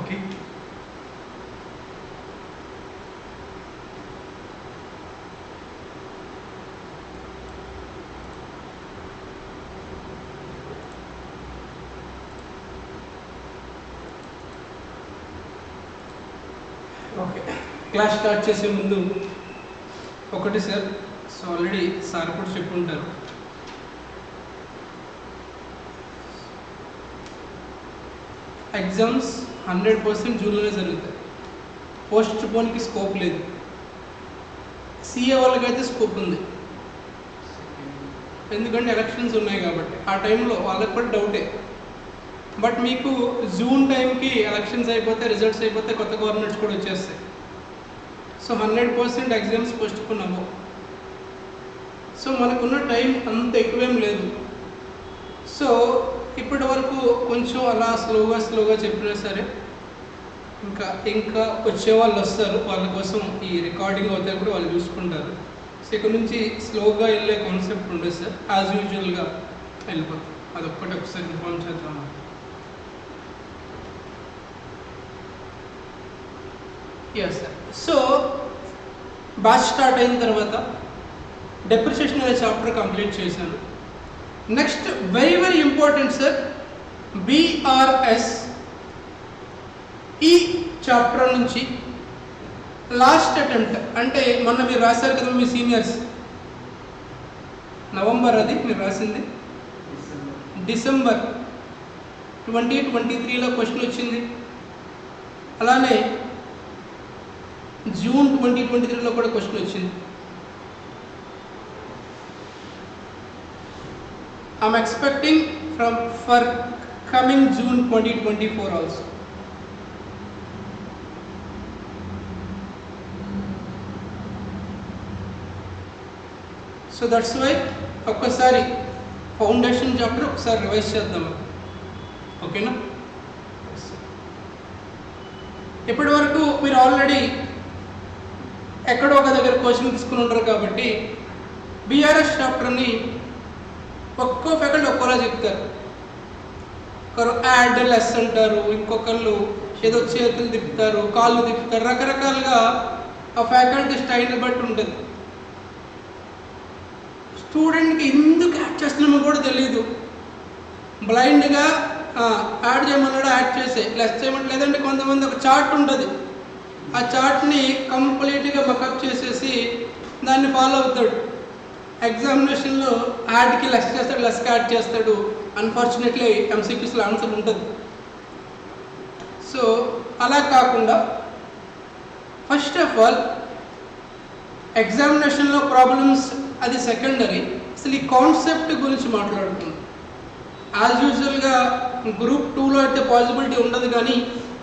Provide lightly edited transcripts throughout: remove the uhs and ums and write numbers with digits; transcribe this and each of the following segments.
Okay. Okay, class start చేసే ముందు ఒకటి సార్, సో ఆల్రెడీ సార్ కూడా చెప్పుంటారు, ఎగ్జామ్స్ 100% జూన్లోనే జరుగుతాయి. పోస్ట్ పోన్కి స్కోప్ లేదు. సిఏ వాళ్ళకైతే స్కోప్ ఉంది, ఎందుకంటే ఎలక్షన్స్ ఉన్నాయి కాబట్టి ఆ టైంలో వాళ్ళకి కూడా డౌటే. బట్ మీకు జూన్ టైంకి ఎలక్షన్స్ అయిపోతే, రిజల్ట్స్ అయిపోతే, కొత్త గవర్నమెంట్స్ కూడా వచ్చేస్తాయి. సో 100% ఎగ్జామ్స్ పోస్ట్ పోన్ అవ్వవు. సో మనకున్న టైం అంత ఎక్కువేం లేదు. సో ఇప్పటి వరకు కొంచెం అలా స్లోగా చెప్పినా సరే ఇంకా వచ్చే వాళ్ళు వస్తారు, వాళ్ళ కోసం ఈ రికార్డింగ్ అవుతాయి కూడా వాళ్ళు చూసుకుంటారు. సో ఇక్కడ నుంచి స్లోగా వెళ్ళే కాన్సెప్ట్ ఉండదు సార్, యాజ్ యూజువల్గా వెళ్ళిపోతాం. అదొక్కటి ఒకసారి ఇన్ఫార్మ్ చేద్దాం. Yes sir. So batch start అయిన తర్వాత డెప్రిసియేషన్ అనే చాప్టర్ కంప్లీట్ చేశాను. Next very important sir, BRS. ఈ చాప్టర్ నుంచి లాస్ట్ అటెంప్ట్, అంటే మొన్న మీరు రాశారు కదా మీ సీనియర్స్, నవంబర్ అది మీరు రాసింది, డిసెంబర్ 2023లో క్వశ్చన్ వచ్చింది. అలానే జూన్ 2023లో కూడా క్వశ్చన్ వచ్చింది. I'm expecting for coming June 2024 also. So that's why ఒక్కసారి ఫౌండేషన్ చాప్టర్ ఒకసారి రివైజ్ చేద్దాం, ఓకేనా? ఇప్పటి వరకు మీరు ఆల్రెడీ ఎక్కడో ఒక దగ్గర కోచింగ్ తీసుకుని ఉంటారు కాబట్టి బీఆర్ఎస్ చాప్టర్ని ఒక్కో ఫ్యాకల్టీ ఒక్కోలా చెప్తారు. ఒకరు యాడ్ లెస్ అంటారు, ఇంకొకళ్ళు ఏదో చేతులు తిప్పుతారు, కాళ్ళు తిప్పుతారు, రకరకాలుగా ఆ ఫ్యాకల్టీ స్టైల్ని బట్టి ఉంటుంది. స్టూడెంట్కి ఎందుకు యాడ్ చేస్తున్నామో కూడా తెలియదు, బ్లైండ్గా యాడ్ చేయమన్నాడు యాడ్ చేసే, లెస్ చేయమని. లేదంటే కొంతమంది ఒక చార్ట్ ఉంటుంది, ఆ చార్ట్ని కంప్లీట్గా మకప్ చేసేసి దాన్ని ఫాలో అవుతాడు. ఎగ్జామినేషన్లో యాడ్కి లెస్ చేస్తాడు, లెస్కి యాడ్ చేస్తాడు. అన్ఫార్చునేట్లీ ఎంసీక్యూస్లో ఆన్సర్ ఉంటుంది. సో అలా కాకుండా ఫస్ట్ ఆఫ్ ఆల్ ఎగ్జామినేషన్లో ప్రాబ్లమ్స్ అది సెకండరీ, అసలు ఈ కాన్సెప్ట్ గురించి మాట్లాడుతుంది. యాజ్ యూజువల్గా గ్రూప్ 2లో అయితే పాసిబిలిటీ ఉండదు, కానీ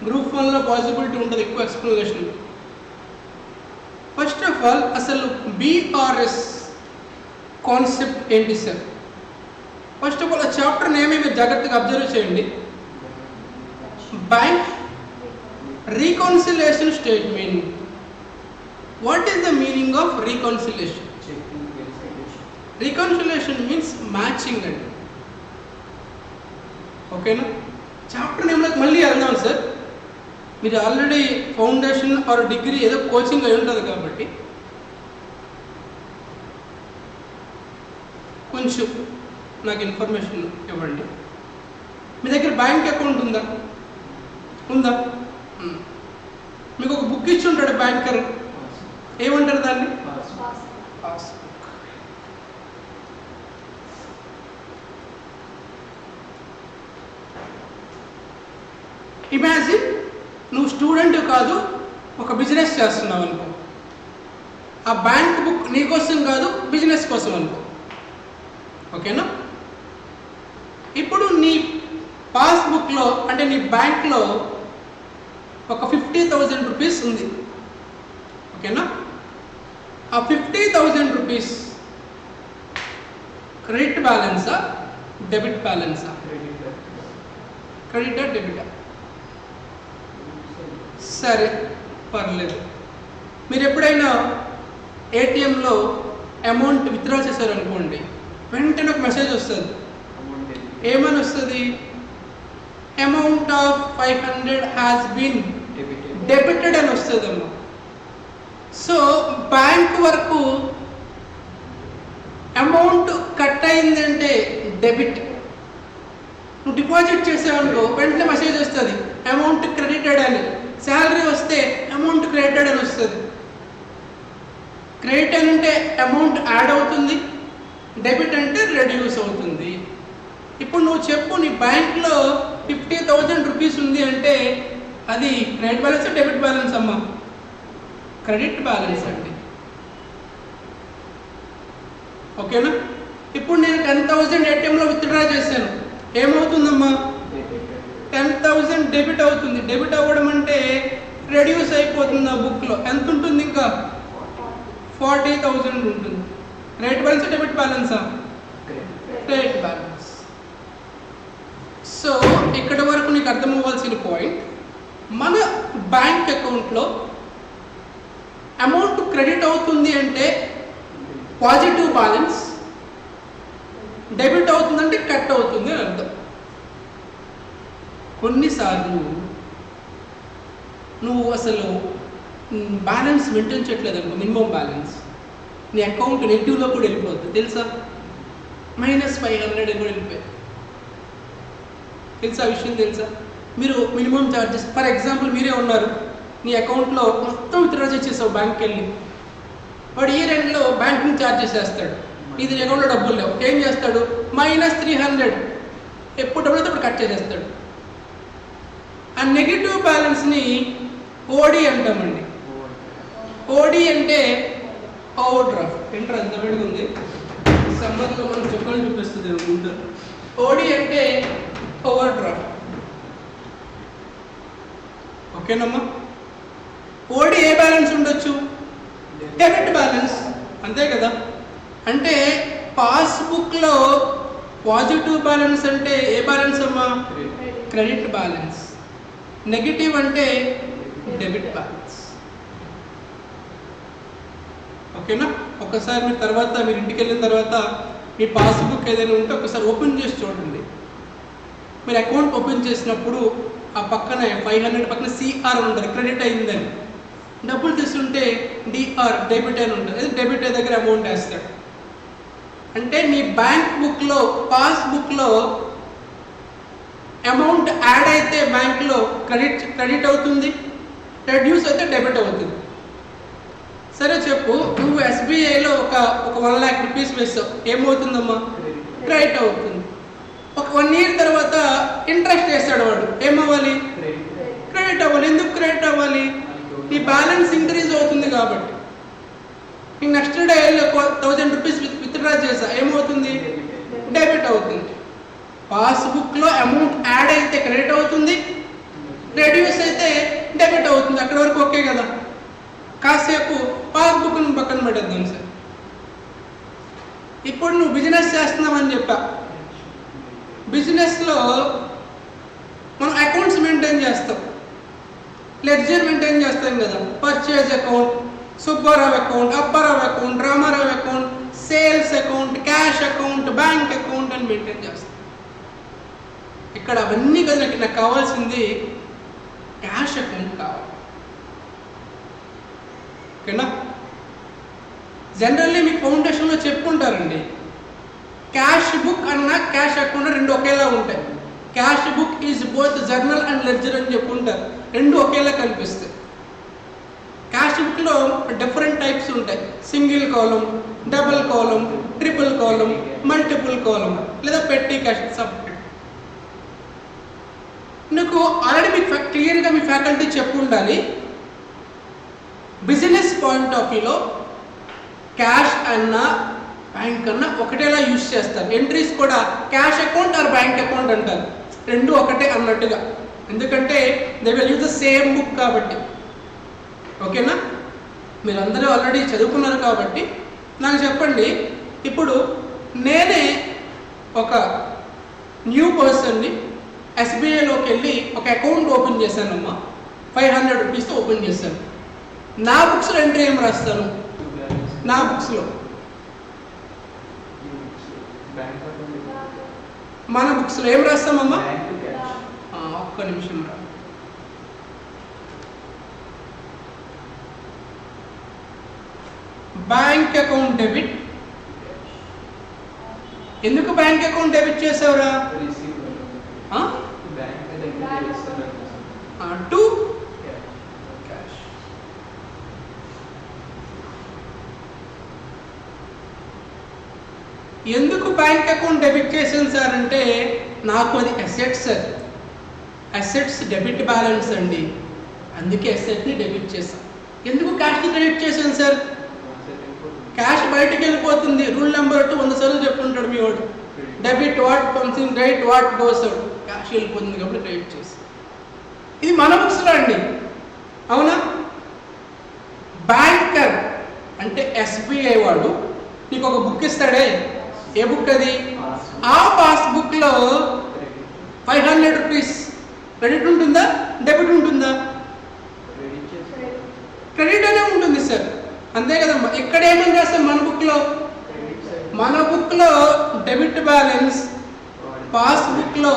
గ్రూప్ 1లో పాసిబిలిటీ ఉంటుంది ఎక్కువ ఎక్స్ప్లెనేషన్. ఫస్ట్ ఆఫ్ ఆల్ అసలు బీఆర్ఎస్ కాన్సెప్ట్ ఏంటి సార్? ఫస్ట్ ఆఫ్ ఆల్ ఆ చాప్టర్ నేమే మీరు జాగ్రత్తగా అబ్జర్వ్ చేయండి. Bank reconciliation statement. What is the meaning of reconciliation? Reconciliation means matching అండి, ఓకేనా? చాప్టర్ నేమ్లోకి మళ్ళీ వెళ్దాం సార్. మీరు ఆల్రెడీ ఫౌండేషన్ ఆర్ డిగ్రీ ఏదో కోచింగ్ అయి ఉంటుంది కాబట్టి కొంచెం నాకు ఇన్ఫర్మేషన్ ఇవ్వండి. మీ దగ్గర బ్యాంక్ అకౌంట్ ఉందా? మీకు ఒక బుక్ ఇచ్చి ఉంటాడు బ్యాంకర్, ఏమంటారు దాన్ని? పాస్బుక్. ఇమాజిన్ నువ్వు స్టూడెంట్ కాదు, ఒక బిజినెస్ చేస్తున్నావు అనుకో. ఆ బ్యాంక్ బుక్ నీ కోసం కాదు, బిజినెస్ కోసం అనుకో, ఓకేనా? ఇప్పుడు నీ పాస్బుక్లో అంటే నీ బ్యాంక్లో ఒక 50,000 రూపీస్ ఉంది, ఓకేనా? ఆ 50,000 రూపీస్ క్రెడిట్ బ్యాలెన్సా, డెబిట్ బ్యాలెన్సా? క్రెడిటా డెబిటా? సరే పర్లేదు. మీరు ఎప్పుడైనా ఏటీఎంలో అమౌంట్ విత్డ్రా చేశారనుకోండి, వెంటనే ఒక మెసేజ్ వస్తుంది. ఏమని వస్తుంది? Amount of 500 has been debited అని వస్తుందమ్మా. సో బ్యాంక్ వరకు అమౌంట్ కట్ అయిందంటే డెబిట్. నువ్వు డిపాజిట్ చేసావనుకో వెంటనే మెసేజ్ వస్తుంది అమౌంట్ క్రెడిటెడ్ అని. శాలరీ వస్తే అమౌంట్ క్రెడిటెడ్ అని వస్తుంది. క్రెడిట్ అంటే అమౌంట్ యాడ్ అవుతుంది, డెబిట్ అంటే రెడ్యూస్ అవుతుంది. ఇప్పుడు నువ్వు చెప్పు, నీ బ్యాంక్లో 50,000 రూపీస్ ఉంది అంటే అది క్రెడిట్ బ్యాలెన్స్ డెబిట్ బ్యాలెన్స్ అమ్మా? క్రెడిట్ బ్యాలెన్స్ అండి. ఓకేనా? ఇప్పుడు నేను 10,000 ఏటీఎంలో విత్డ్రా చేశాను, ఏమవుతుందమ్మా? 10,000 డెబిట్ అవుతుంది. డెబిట్ అవ్వడం అంటే రెడ్యూస్ అయిపోతుంది. ఆ బుక్లో ఎంత ఉంటుంది? ఇంకా 40,000 ఉంటుంది. క్రెడిట్ బ్యాలెన్స్ డెబిట్ బ్యాలెన్సా? Credit balance. సో ఇక్కడ వరకు నీకు అర్థం అవ్వాల్సిన పాయింట్, మన బ్యాంక్ అకౌంట్లో అమౌంట్ క్రెడిట్ అవుతుంది అంటే పాజిటివ్ బ్యాలెన్స్, డెబిట్ అవుతుందంటే కట్ అవుతుంది అని అర్థం. కొన్నిసార్లు నువ్వు అసలు బ్యాలెన్స్ మెయింటైన్ చేయట్లేదు అనుకో, మినిమం బ్యాలెన్స్, నీ అకౌంట్ నెగిటివ్లో కూడా వెళ్ళిపోతుంది తెలుసా? -500 కూడా వెళ్ళిపోయింది తెలుసా? విషయం తెలుసా? మీరు మినిమం ఛార్జెస్, ఫర్ ఎగ్జాంపుల్ మీరే ఉన్నారు, నీ అకౌంట్లో మొత్తం విత్డ్రా చేసేసావు బ్యాంక్కి వెళ్ళి, వాడు ఈ రెండులో బ్యాంకింగ్ ఛార్జెస్ వేస్తాడు, ఇది అకౌంట్లో డబ్బులు లేవు, ఏం చేస్తాడు? -300 ఎప్పుడు డబ్బులు అయితే అప్పుడు కట్ చేసేస్తాడు. ఆ నెగిటివ్ బ్యాలెన్స్ని ఓడి అంటామండి. ఓడి అంటే ఓవర్ డ్రాఫ్ట్. ఏంటర్ అంత వేడిగా ఉంది, సమ్మర్లో మనం చుక్కలు చూపిస్తుంది అనుకుంటారు. ఓడి అంటే ఓవర్ డ్రాఫ్ట్. ఓకేనమ్మా? ఓడి ఏ బ్యాలెన్స్ ఉండొచ్చు? డెబిట్ బ్యాలెన్స్, అంతే కదా? అంటే పాస్బుక్లో పాజిటివ్ బ్యాలెన్స్ అంటే ఏ బ్యాలెన్స్ అమ్మా? Credit balance. నెగిటివ్ అంటే డెబిట్ బ్యాలెన్స్. ఓకేనా? ఒకసారి మీరు తర్వాత మీరు ఇంటికి వెళ్ళిన తర్వాత మీ పాస్బుక్ ఏదైనా ఉంటే ఒకసారి ఓపెన్ చేసి చూడండి. మీరు అకౌంట్ ఓపెన్ చేసినప్పుడు ఆ పక్కన 500 పక్కన సిఆర్ ఉంటుంది, క్రెడిట్ అయిందని. డబ్బులు తీసుకుంటే డిఆర్ డెబిట్ అని ఉంటుంది. డెబిట్ దగ్గర అమౌంట్ వేస్తాడు. అంటే మీ బ్యాంక్ బుక్లో పాస్బుక్లో అమౌంట్ యాడ్ అయితే బ్యాంక్లో క్రెడిట్ అవుతుంది, రెడ్యూస్ అయితే డెబిట్ అవుతుంది. సరే చెప్పు, నువ్వు ఎస్బీఐలో ఒక 1 lakh రూపీస్ వేస్తావు, ఏమవుతుందమ్మా? క్రెడిట్ అవుతుంది. ఒక 1 year తర్వాత ఇంట్రెస్ట్ వేస్తాడు వాడు, ఏమవ్వాలి? క్రెడిట్ అవ్వాలి. ఎందుకు క్రెడిట్ అవ్వాలి? నీ బ్యాలెన్స్ ఇంక్రీజ్ అవుతుంది కాబట్టి. నీకు నెక్స్ట్ డే 1,000 రూపీస్ విత్డ్రా చేసా, ఏమవుతుంది? డెబిట్ అవుతుంది. పాస్బుక్లో అమౌంట్ యాడ్ అయితే క్రెడిట్ అవుతుంది, రెడ్యూస్ అయితే డెబిట్ అవుతుంది. అక్కడి వరకు ఓకే కదా? కాసేపు పాస్బుక్ని పక్కన పెట్టేద్దాం సార్. ఇప్పుడు నువ్వు బిజినెస్ చేస్తున్నావని చెప్పా. బిజినెస్లో మనం అకౌంట్స్ మెయింటైన్ చేస్తాం, లెడ్జర్ మెయింటైన్ చేస్తాం కదా. Purchase account, Subbarao account, Apparao account, Ramarao account, sales account, cash account, bank account అని మెయింటైన్ చేస్తాం. ఇక్కడ అవన్నీ కదా నాకు కావాల్సింది క్యాష్ అకౌంట్ కావాలి. ఓకేనా? జనరల్లీ మీకు ఫౌండేషన్లో చెప్పుకుంటారండి, క్యాష్ బుక్ అన్న క్యాష్ అకౌంట్ రెండు ఒకేలా ఉంటాయి. Cash book is both journal and ledger అని చెప్పుకుంటారు, రెండు ఒకేలా కనిపిస్తాయి. క్యాష్ బుక్లో డిఫరెంట్ టైప్స్ ఉంటాయి, సింగిల్ కాలం, డబుల్ కాలం, ట్రిపుల్ కాలం, మల్టిపుల్ కాలం, లేదా పెట్టి క్యాష్ సపరేట్. నీకు ఆల్రెడీ మీకు క్లియర్గా మీ ఫ్యాకల్టీ చెప్పు ఉండాలి, బిజినెస్ పాయింట్ ఆఫ్ వ్యూలో క్యాష్ అన్నా బ్యాంక్ అన్నా ఒకటేలా యూజ్ చేస్తారు. ఎంట్రీస్ కూడా cash account or bank account అంటారు, రెండు ఒకటే అన్నట్టుగా. ఎందుకంటే they will use the same book కాబట్టి. ఓకేనా? మీరందరూ ఆల్రెడీ చదువుకున్నారు కాబట్టి నాకు చెప్పండి, ఇప్పుడు నేనే ఒక న్యూ పర్సన్ని ఎస్బీఐలోకి వెళ్ళి ఒక అకౌంట్ ఓపెన్ చేశానమ్మా, 500 రూపీస్తో ఓపెన్ చేశాను. నా బుక్స్లో ఎంట్రీ ఏం రాస్తాను? నా బుక్స్లో మన బుక్స్లో ఏం రాస్తామమ్మా? ఒక్క నిమిషం రా. Bank account debit. ఎందుకు బ్యాంక్ అకౌంట్ డెబిట్ చేసావురా? To cash. ఎందుకు బ్యాంక్ అకౌంట్ డెబిట్ చేసాను సార్ అంటే, నాకు అది assets sir, assets debit balance అండి, అందుకే అసెట్ని డెబిట్ చేశాను. ఎందుకు క్యాష్ని క్రెడిట్ చేశాను సార్? క్యాష్ బయటకు వెళ్ళిపోతుంది. రూల్ నెంబర్ 2 100 సార్లు చెప్తుంటాడు మీ వాడు. Debit what comes in, credit what goes out. Cash వెళ్ళిపోతుంది కాబట్టి క్రెడిట్ చేసి. ఇది మన బుక్స్లో అండి, అవునా? బ్యాంకర్ అంటే ఎస్బీఐ వాడు నీకు ఒక బుక్ ఇస్తాడే, ఏ బుక్ అది? ఆ పాస్బుక్లో 500 రూపీస్ క్రెడిట్ ఉంటుందా, డెబిట్ ఉంటుందా? క్రెడిట్ అనే ఉంటుంది సార్, అంతే కదమ్మా. ఇక్కడ ఏమని రాస్తాం మన బుక్లో? మన బుక్లో డెబిట్ బ్యాలెన్స్, పాస్బుక్లో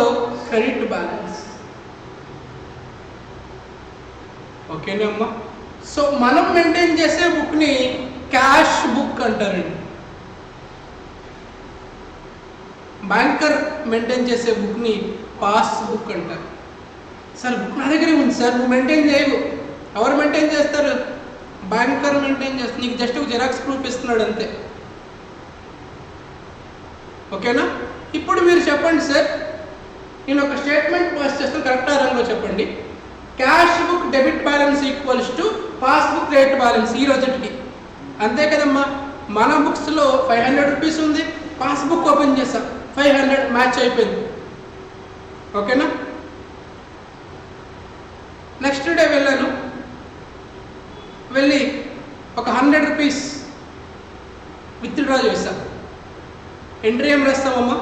క్రెడిట్ బ్యాలెన్స్. ఓకేనా అమ్మా? సో మనం మెయింటైన్ చేసే బుక్ని క్యాష్ బుక్ అంటారండి. బ్యాంకర్ మెయింటైన్ చేసే బుక్ని పాస్ బుక్ అంటారు. సార్ బుక్ నా దగ్గరే ఉంది సార్, నువ్వు మెయింటైన్ చేయవు. ఎవరు మెయింటైన్ చేస్తారు? బ్యాంకర్ మెయింటైన్ చేస్తారు. నీకు జస్ట్ ఒక జిరాక్స్ ప్రూఫ్ ఇస్తున్నాడు అంతే. ఓకేనా? ఇప్పుడు మీరు చెప్పండి సార్, నేను ఒక స్టేట్మెంట్ పాస్ చేస్తాను, కరెక్ట్ రంగులో చెప్పండి. Cash book debit balance equals to passbook credit balance ఈ రోజుకి, అంతే కదమ్మా. మన బుక్స్లో 500 రూపీస్ ఉంది, పాస్బుక్ ఓపెన్ చేసాం 500 మ్యాచ్ అయిపోయింది. ఓకేనా? నెక్స్ట్ డే వెళ్ళాను, వెళ్ళి ఒక 100 రూపీస్ విత్డ్రా చేశాను. ఎంట్రీ ఏం రాస్తామమ్మా?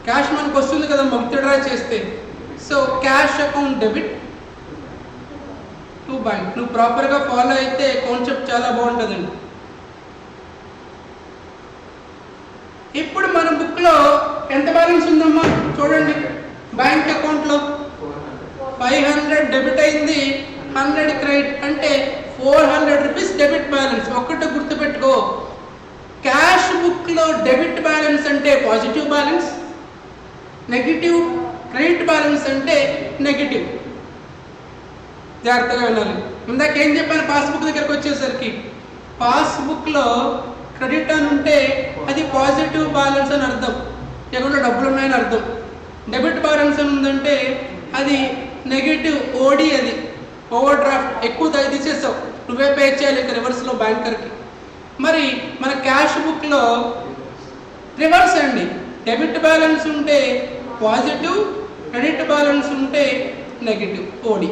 క్యాష్ మనకు వస్తుంది కదమ్మా విత్డ్రా చేస్తే. So cash account debit to bank. నువ్వు ప్రాపర్గా ఫాలో అయితే కాన్సెప్ట్ చాలా బాగుంటుందండి. ఇప్పుడు మన బుక్లో ఎంత బ్యాలెన్స్ ఉందమ్మా చూడండి. బ్యాంక్ అకౌంట్లో 500 డెబిట్ అయింది, 100 క్రెడిట్, అంటే 400 రూపీస్ డెబిట్ బ్యాలెన్స్. ఒక్కటి గుర్తుపెట్టుకో, క్యాష్ బుక్లో డెబిట్ బ్యాలెన్స్ అంటే positive balance, negative. Credit balance అంటే నెగిటివ్. జాగ్రత్తగా వినాలి. ఇందాక ఏం చెప్పాను? పాస్బుక్ దగ్గరకు వచ్చేసరికి పాస్బుక్లో క్రెడిట్ అని ఉంటే అది పాజిటివ్ బ్యాలెన్స్ అని అర్థం, ఎక్కడ డబ్బులు ఉన్నాయని అర్థం. డెబిట్ బ్యాలెన్స్ అని ఉందంటే అది నెగిటివ్, ఓడి, అది ఓవర్ డ్రాఫ్ట్, ఎక్కువ తీసేసావు, నువ్వే పే చేయాలి ఇక రివర్స్లో బ్యాంకర్కి. మరి మన క్యాష్ బుక్లో రివర్స్ అండి. డెబిట్ బ్యాలెన్స్ ఉంటే పాజిటివ్, క్రెడిట్ బ్యాలెన్స్ ఉంటే నెగిటివ్, ఓడి.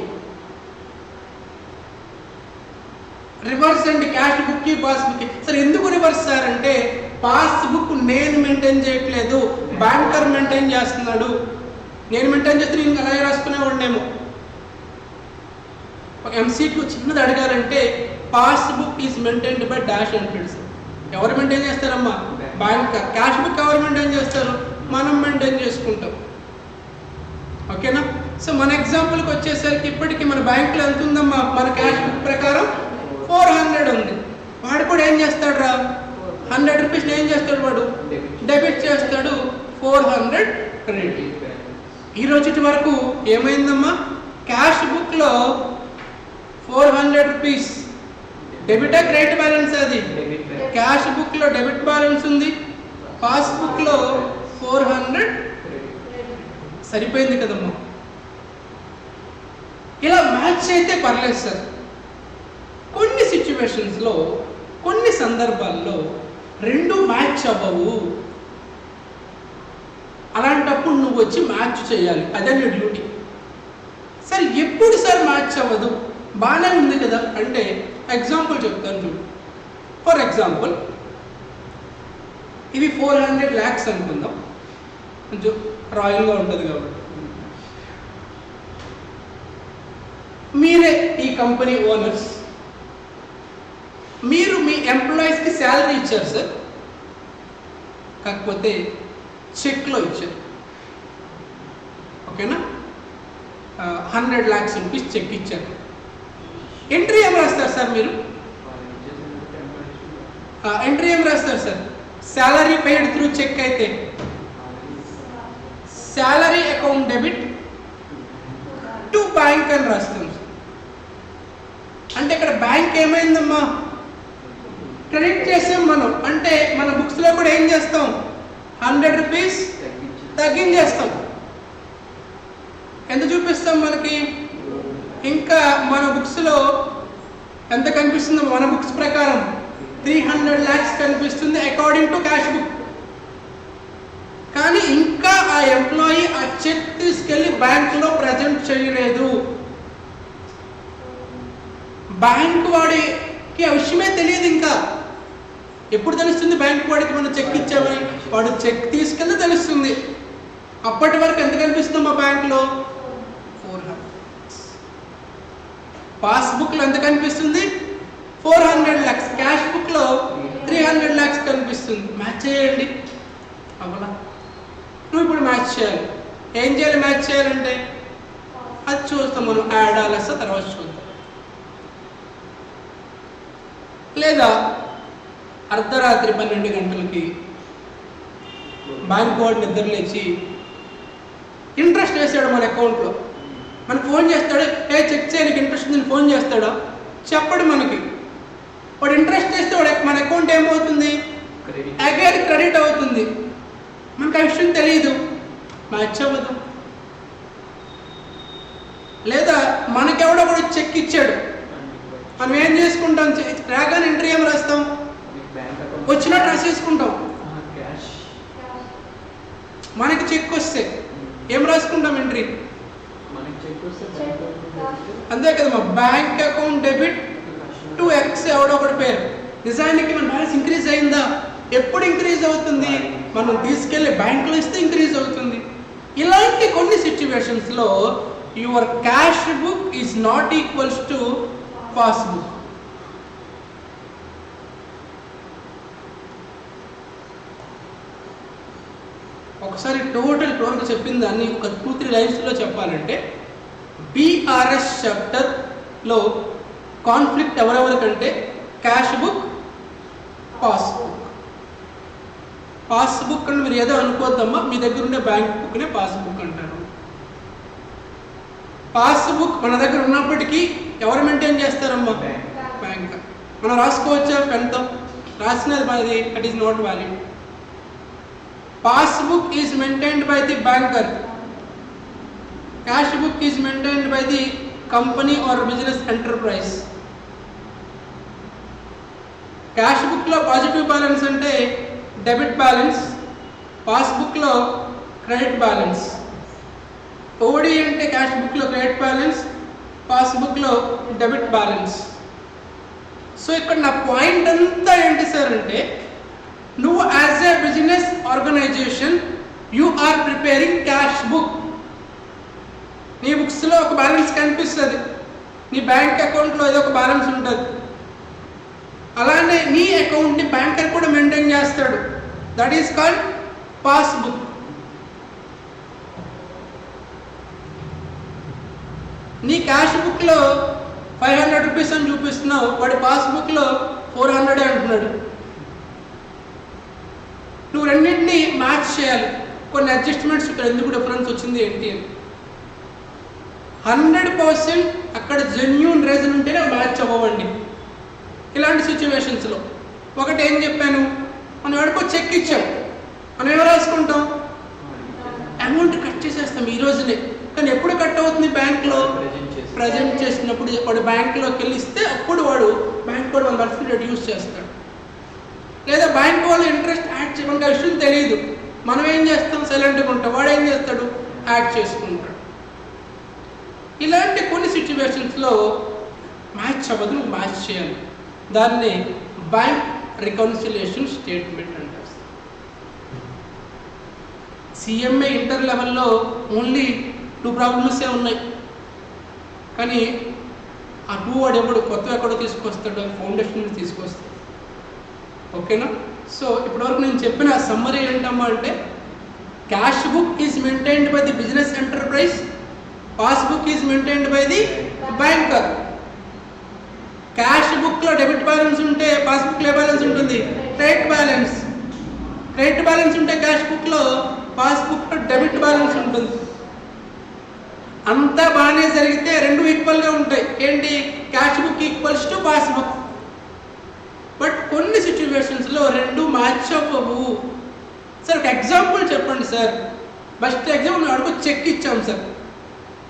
రివర్స్ అండి క్యాష్ బుక్కి పాస్బుక్కి. సరే ఎందుకు రివర్స్ సార్ అంటే, పాస్బుక్ నేను మెయింటైన్ చేయట్లేదు, బ్యాంకర్ మెయింటైన్ చేస్తున్నాడు. నేను మెయింటైన్ చేస్తే నేను అలాగే రాసుకునే ఉండేమో. ఒక ఎంసీక్యూ చిన్నది అడగాలంటే passbook is maintained by dash entries. ఎవరు మెయింటైన్ చేస్తారమ్మా? బ్యాంకర్. క్యాష్ బుక్ ఎవరు మెయింటైన్ చేస్తారు? మనం మెయింటైన్ చేసుకుంటాం. ఓకేనా? సో మన ఎగ్జాంపుల్కి వచ్చేసరికి ఇప్పటికీ మన బ్యాంకులో ఎంత ఉందమ్మా? మన క్యాష్ బుక్ ప్రకారం 400 ఉంది. వాడు కూడా ఏం చేస్తాడు రా? 100 రూపీస్ ఏం చేస్తాడు వాడు? డెబిట్ చేస్తాడు, 400 క్రెడిట్. ఈ రోజు వరకు ఏమైందమ్మా? క్యాష్ బుక్లో 400 రూపీస్ డెబిటా క్రెడిట్ బ్యాలెన్స్? అది క్యాష్ బుక్లో డెబిట్ బ్యాలెన్స్ ఉంది, పాస్బుక్లో 400 సరిపోయింది కదమ్మా. ఇలా మ్యాచ్ అయితే పర్లేదు సార్. కొన్ని సిచ్యువేషన్స్లో, కొన్ని సందర్భాల్లో రెండు మ్యాచ్ అవ్వవు. అలాంటప్పుడు నువ్వు వచ్చి మ్యాచ్ చేయాలి, అదే నీ డ్యూటీ. సార్ ఎప్పుడు సార్ మ్యాచ్ అవ్వదు? బాగానే ఉంది కదా అంటే ఎగ్జాంపుల్ చెప్తాను చూడు. ఫర్ ఎగ్జాంపుల్ ఇది 400 lakhs అనుకుందాం, కొంచెం రాయల్గా ఉంటుంది కాబట్టి. మీరే ఈ కంపెనీ ఓనర్స్, మీరు మీ ఎంప్లాయీస్కి శాలరీ ఇచ్చారు సార్, కాకపోతే చెక్లో ఇచ్చారు. ఓకేనా. 100 lakhs రూపీస్ చెక్ ఇచ్చారు. ఎంట్రీ ఏం రాస్తారు సార్ మీరు? ఎంట్రీ ఏం రాస్తారు sir? Salary paid through cheque అయితే salary account debit to bank అని రాస్తాం. అంటే ఇక్కడ బ్యాంక్ ఏమైందమ్మా? క్రెడిట్ చేసాం మనం. అంటే మన బుక్స్లో కూడా ఏం చేస్తాం? 100 రూపీస్ తగ్గించేస్తాం. ఎంత చూపిస్తాం మనకి? ఇంకా మన బుక్స్లో ఎంత కనిపిస్తుందో మన బుక్స్ ప్రకారం 300 lakhs కనిపిస్తుంది అకార్డింగ్ టు క్యాష్ బుక్. కానీ ఇంకా ఆ ఎంప్లాయీ ఆ చెక్ తీసుకెళ్లి బ్యాంకులో ప్రజెంట్ చేయలేదు. బ్యాంక్ వాడికి ఆ విషయమే తెలియదు. ఇంకా ఎప్పుడు తెలుస్తుంది బ్యాంక్ వాడికి మనం చెక్ ఇచ్చామని? వాడు చెక్ తీసుకెళ్ళి తెలుస్తుంది. అప్పటి వరకు ఎంత కనిపిస్తుంది మా బ్యాంకులో? 400. పాస్బుక్లో ఎంత కనిపిస్తుంది? 400 lakhs. క్యాష్ బుక్లో 300 lakhs కనిపిస్తుంది. మ్యాచ్ చేయండి. అవలా నువ్వు ఇప్పుడు మ్యాచ్ చేయాలి. ఏం చేయాలి మ్యాచ్ చేయాలంటే? అది చూస్తాం మనం. యాడ్ ఆలస్య తర్వాత చూద్దాం. లేదా అర్ధరాత్రి 12 గంటలకి బ్యాంక్ వాడు నిద్ర లేచి ఇంట్రెస్ట్ వేసాడు మన అకౌంట్లో. మనకు ఫోన్ చేస్తాడు, చెక్ చేయడానికి ఇంట్రెస్ట్ ఉందని ఫోన్ చేస్తాడా? చెప్పడు మనకి. వాడు ఇంట్రెస్ట్ చేస్తే వాడు మన అకౌంట్ ఏమవుతుంది? అగైన్ క్రెడిట్ అవుతుంది. మనకు ఆ విషయం తెలియదు, మ్యాచ్ అవ్వదు. లేదా మనకెవడో కూడా చెక్ ఇచ్చాడు, మనం ఏం చేసుకుంటాం? రాగానే ఎంట్రీ ఏం రాస్తాం? వచ్చినట్టు రాసేసుకుంటాం. మనకి చెక్ వస్తే ఏం రాసుకుంటాం? ఎంట్రీ. అంతే కదా, మా bank account debit to X ఎవడో ఒకటి పేరు. నిజానికి మన బ్యాలెన్స్ ఇంక్రీజ్ అయిందా? ఎప్పుడు ఇంక్రీజ్ అవుతుంది? మనం తీసుకెళ్ళి బ్యాంకులో ఇస్తే ఇంక్రీజ్ అవుతుంది. ఇలాంటి కొన్ని సిచ్యువేషన్స్లో your cash book is not equals to passbook. ఒకసారి టోటల్ టోటల్ చెప్పిన దాన్ని ఒక 2-3 లైన్స్లో చెప్పాలంటే, బీఆర్ఎస్ చాప్టర్లో కాన్ఫ్లిక్ట్ ఎవరెవరికంటే క్యాష్ బుక్, పాస్బుక్. పాస్బుక్ అని మీరు ఏదో అనుకోద్దమ్మా, మీ దగ్గర ఉండే బ్యాంక్ బుక్నే పాస్బుక్ అంటారు. పాస్బుక్ మన దగ్గర ఉన్నప్పటికీ ఎవరు మెయింటైన్ చేస్తారమ్మా? బ్యాంక్. మనం రాసుకోవచ్చా పెన్తో? రాసినది మనది, that is not valid. Passbook is maintained by the banker. Cash book is maintained by the company or business enterprise. Cash book లో పాజిటివ్ బ్యాలెన్స్ అంటే డెబిట్ బ్యాలెన్స్, పాస్బుక్ లో క్రెడిట్ బ్యాలెన్స్. ఓడి అంటే cash book లో credit balance, passbook లో debit balance. So ఇక్కడ నా point అంతా ఏంటి సార్ అంటే, నువ్వు as a business organization you are preparing cash book. నీ బుక్స్లో ఒక బ్యాలెన్స్ కనిపిస్తుంది, నీ బ్యాంక్ అకౌంట్లో ఏదో ఒక బ్యాలెన్స్ ఉంటుంది. అలానే నీ అకౌంట్ని బ్యాంకర్ కూడా మెయింటైన్ చేస్తాడు. That is called passbook. నీ క్యాష్ బుక్లో 500 రూపీస్ అని చూపిస్తున్నావు, వాడి పాస్బుక్లో 400 అంటున్నాడు. నువ్వు రెండింటిని మ్యాచ్ చేయాలి. కొన్ని అడ్జస్ట్మెంట్స్ ఇక్కడ ఎందుకు డిఫరెన్స్ వచ్చింది ఏంటి అని. 100% అక్కడ జెన్యూన్ రీజన్ ఉంటేనే మ్యాచ్ అవ్వండి. ఇలాంటి సిచ్యువేషన్స్లో ఒకటి ఏం చెప్పాను, మనం ఎవరికో చెక్ ఇచ్చాం, మనం ఏం రాసుకుంటాం? అమౌంట్ కట్ చేసేస్తాం ఈ రోజునే. కానీ ఎప్పుడు కట్ అవుతుంది? బ్యాంక్లో ప్రజెంట్ చేసినప్పుడు. వాడు బ్యాంక్లోకి వెళ్ళి ఇస్తే అప్పుడు వాడు బ్యాంక్ కూడా మన బర్ఫ్ రెడ్యూస్ చేస్తాడు. లేదా బ్యాంక్ వాళ్ళు ఇంట్రెస్ట్ యాడ్ చేయడానికి ఆ విషయం తెలియదు, మనం ఏం చేస్తాం? సైలెంట్గా ఉంటాం. వాడు ఏం చేస్తాడు? యాడ్ చేసుకుంటాడు. ఇలాంటి కొన్ని సిచ్యువేషన్స్లో మ్యాచ్ అవ్వదు, నువ్వు మ్యాచ్ చేయాలి. దాన్ని బ్యాంక్ రికన్సిలియేషన్ స్టేట్మెంట్ అంటారు. సిఎంఏ ఇంటర్ లెవెల్లో ఓన్లీ 2 ప్రాబ్లమ్సే ఉన్నాయి. కానీ ఆ 2 వాడు ఎప్పుడు కొత్త ఎక్కడో తీసుకొస్తాడు, ఫౌండేషన్ తీసుకొస్తాడు. ఓకేనా? సో ఇప్పటివరకు నేను చెప్పిన సమ్మరీ ఏంటమ్మా అంటే, cash book is maintained by the business enterprise, passbook is maintained by the banker. Cash బుక్లో డెబిట్ బ్యాలెన్స్ ఉంటే పాస్బుక్లో ఏ బ్యాలెన్స్ ఉంటుంది? Credit balance. క్రెడిట్ బ్యాలెన్స్ ఉంటే క్యాష్ బుక్లో, పాస్బుక్లో డెబిట్ బ్యాలెన్స్ ఉంటుంది. అంతా బాగానే జరిగితే రెండు ఈక్వల్గా ఉంటాయి. ఏంటి? Cash book equals to passbook. But కొన్ని సిచ్యువేషన్స్లో రెండు మ్యాచ్ అవ్వవు. సార్ ఒక ఎగ్జాంపుల్ చెప్పండి సార్. ఫస్ట్ ఎగ్జాంపుల్ మేము అడుగు చెక్ ఇచ్చాం సార్,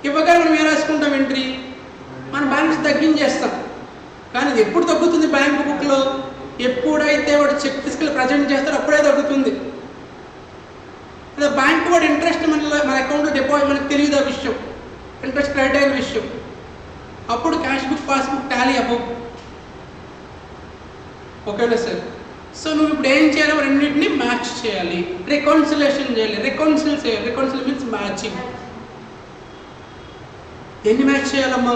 ఇవ్వగానే మనం ఏం రాసుకుంటాం? ఎంట్రీ మన బ్యాలెన్స్ తగ్గించేస్తాం. కానీ అది ఎప్పుడు తగ్గుతుంది బ్యాంక్ బుక్లో? ఎప్పుడైతే వాడు చెక్ తీసుకెళ్ళి ప్రజెంట్ చేస్తాడో అప్పుడే తగ్గుతుంది. అదే బ్యాంక్ వాడు ఇంట్రెస్ట్ మన అకౌంట్లో డిపాజిట్ మనకు తెలియదు ఆ విషయం, ఇంట్రెస్ట్ క్రెడిట్ అయిన విషయం. అప్పుడు క్యాష్ బుక్ పాస్బుక్ టాలీ అవ్వవు. ఓకేనా సార్? సో నువ్వు ఇప్పుడు ఏం చేయాలి? రెండింటిని మ్యాచ్ చేయాలి, రికన్సిలేషన్ చేయాలి. రికన్సిల్ మీన్స్ మ్యాచింగ్. ఎన్ని మ్యాచ్ చేయాలమ్మా?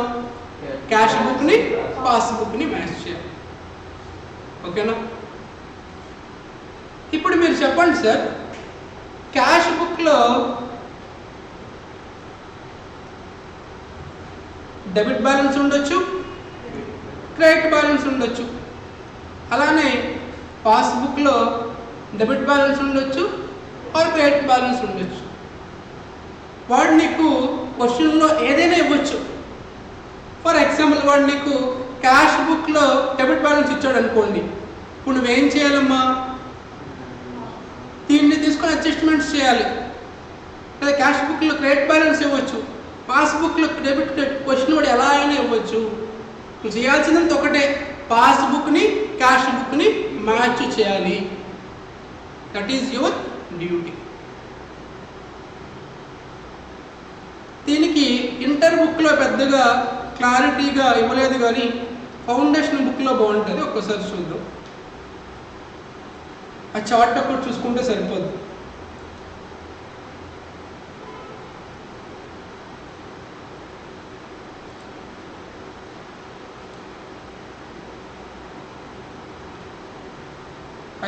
క్యాష్ బుక్ని పాస్బుక్ని మ్యాచ్ చేయాలి. ఓకేనా? ఇప్పుడు మీరు చెప్పండి సార్, క్యాష్ బుక్లో డెబిట్ బ్యాలెన్స్ ఉండొచ్చు, క్రెడిట్ బ్యాలెన్స్ ఉండొచ్చు. అలానే పాస్బుక్లో డెబిట్ బ్యాలెన్స్ ఉండొచ్చు ఆర్ క్రెడిట్ బ్యాలెన్స్ ఉండొచ్చు. వాడు నీకు క్వశ్చన్లో ఏదైనా ఇవ్వచ్చు. ఫర్ ఎగ్జాంపుల్ వాడు నీకు క్యాష్ బుక్లో డెబిట్ బ్యాలెన్స్ ఇచ్చాడు అనుకోండి. ఇప్పుడు నువ్వేం చేయాలమ్మా? దీన్ని తీసుకొని అడ్జస్ట్మెంట్స్ చేయాలి. లేదా క్యాష్ బుక్లో క్రెడిట్ బ్యాలెన్స్ ఇవ్వచ్చు, పాస్బుక్లో డెబిట్ క్వశ్చన్ వాడు ఎలా అయినా ఇవ్వచ్చు. నువ్వు చేయాల్సిందంత ఒకటే, పాస్బుక్ని క్యాష్ బుక్ని మ్యాచ్ చేయాలి. That is your duty. దీనికి ఇంటర్ బుక్లో పెద్దగా క్లారిటీగా ఇవ్వలేదు, కానీ ఫౌండేషన్ బుక్లో బాగుంటుంది. ఒక్కసారి చూద్దాం. ఆ చార్ట్ ఒకటి చూసుకుంటే సరిపోద్ది.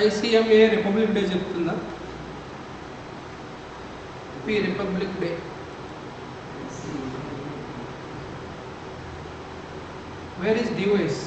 ICMA రిపబ్లిక్ డే చెప్తుందా? Republic day where is device?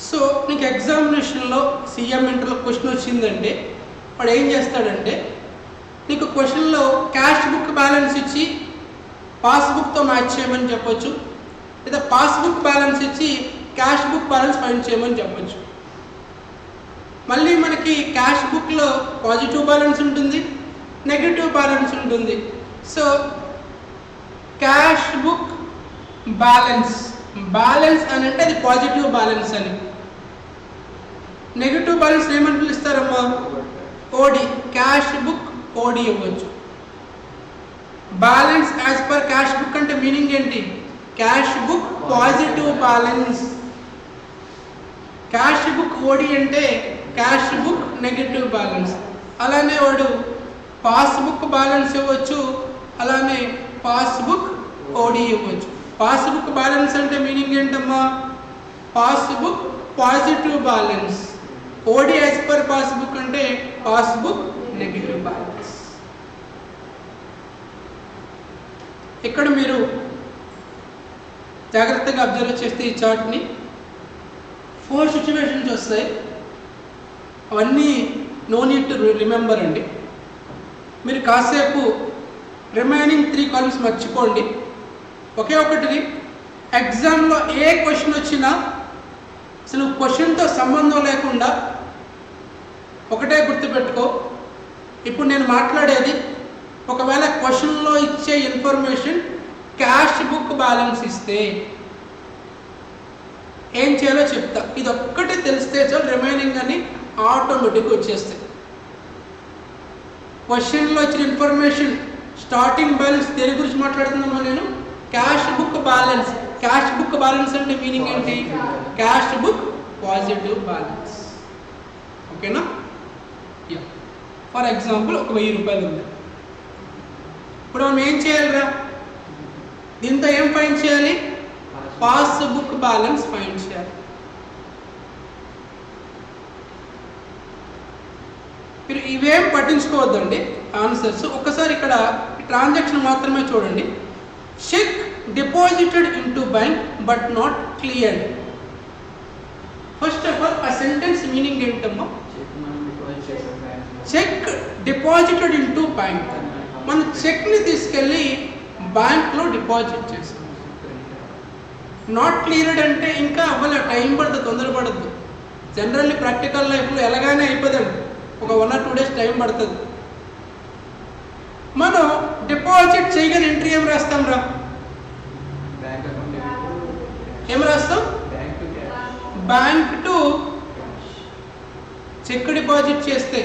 So నీకు ఎగ్జామినేషన్లో సీఎం ఇంటర్లో క్వశ్చన్ వచ్చిందంటే వాడు ఏం చేస్తాడంటే నీకు క్వశ్చన్లో క్యాష్ బుక్ బ్యాలెన్స్ ఇచ్చి పాస్బుక్తో మ్యాచ్ చేయమని చెప్పొచ్చు, లేదా పాస్బుక్ బ్యాలెన్స్ ఇచ్చి క్యాష్ బుక్ బ్యాలెన్స్ ఫైండ్ చేయమని చెప్పొచ్చు. మళ్ళీ మనకి క్యాష్ బుక్లో పాజిటివ్ బ్యాలెన్స్ ఉంటుంది, నెగిటివ్ బ్యాలెన్స్ ఉంటుంది. సో క్యాష్ బుక్ బ్యాలెన్స్ అని అంటే అది పాజిటివ్ బ్యాలెన్స్ అని. నెగిటివ్ బ్యాలెన్స్ ఏమని పిలుస్తారమ్మా? ఓడి. క్యాష్ బుక్ ఓడి ఇవ్వచ్చు. Balance as per cash book అంటే మీనింగ్ ఏంటి? Cash book positive balance. Cash book OD అంటే క్యాష్ బుక్ నెగిటివ్ బ్యాలెన్స్. అలానే వాడు పాస్బుక్ బ్యాలెన్స్ ఇవ్వచ్చు, అలానే పాస్బుక్ ఓడి ఇవ్వచ్చు. పాస్బుక్ బ్యాలెన్స్ అంటే మీనింగ్ ఏంటమ్మా? Passbook positive balance. OD as per passbook అంటే పాస్బుక్ నెగిటివ్ బ్యాలెన్స్. ఇక్కడ మీరు జాగ్రత్తగా అబ్జర్వ్ చేస్తే ఈ చార్ట్ని 4 సిచ్యువేషన్స్ వస్తాయి. అవన్నీ నో నీడ్ టు రిమెంబర్ అండి. మీరు కాసేపు రిమైనింగ్ 3 కాలమ్స్ మర్చిపోండి. ఒకే ఒకటిది, ఎగ్జామ్లో ఏ క్వశ్చన్ వచ్చినా అసలు క్వశ్చన్తో సంబంధం లేకుండా ఒకటే గుర్తుపెట్టుకో, ఇప్పుడు నేను మాట్లాడేది ఒకవేళ క్వశ్చన్లో ఇచ్చే ఇన్ఫర్మేషన్ క్యాష్ బుక్ బ్యాలెన్స్ ఇస్తే ఏం చేయాలో చెప్తా. ఇది ఒక్కటే తెలిస్తే చాలు, రిమైనింగ్ అని ఆటోమేటిక్గా వచ్చేస్తాయి. క్వశ్చన్లో ఇచ్చిన ఇన్ఫర్మేషన్ స్టార్టింగ్ బ్యాలెన్స్ దేని గురించి మాట్లాడుతున్నామో నేను? Cash book balance. Cash book balance అంటే మీనింగ్ ఏంటి? Cash book positive balance. ఓకేనా? ఫర్ ఎగ్జాంపుల్ ఒక 1000 రూపాయలు ఉంది. ఇప్పుడు మనం ఏం చేయాలిరా? దీంతో ఏం ఫైండ్ చేయాలి? పాస్బుక్ బ్యాలెన్స్ ఫైండ్ చేయాలి. మీరు ఇవేం పట్టించుకోవద్దండి ఆన్సర్స్. ఒక్కసారి ఇక్కడ ట్రాన్సాక్షన్ మాత్రమే చూడండి. Cheque deposited into bank but not cleared. First of all ఆ సెంటెన్స్ మీనింగ్ ఏంటమ్మా? Cheque deposited into bank. మనం చెక్ని తీసుకెళ్ళి బ్యాంక్లో డిపాజిట్ చేస్తాం. నాట్ క్లియర్డ్ అంటే ఇంకా అవ్వలే, టైం పడుతుంది, తొందరపడద్దు. జనరల్లీ ప్రాక్టికల్ లైఫ్లో ఎలాగానే అయిపోదండి, ఒక 1 or 2 days టైం పడుతుంది. మనం డిపాజిట్ చేయగానే ఎంట్రీ ఏం రాస్తాం రా? ఏం రాస్తాం? Bank to. చెక్ డిపాజిట్ చేస్తే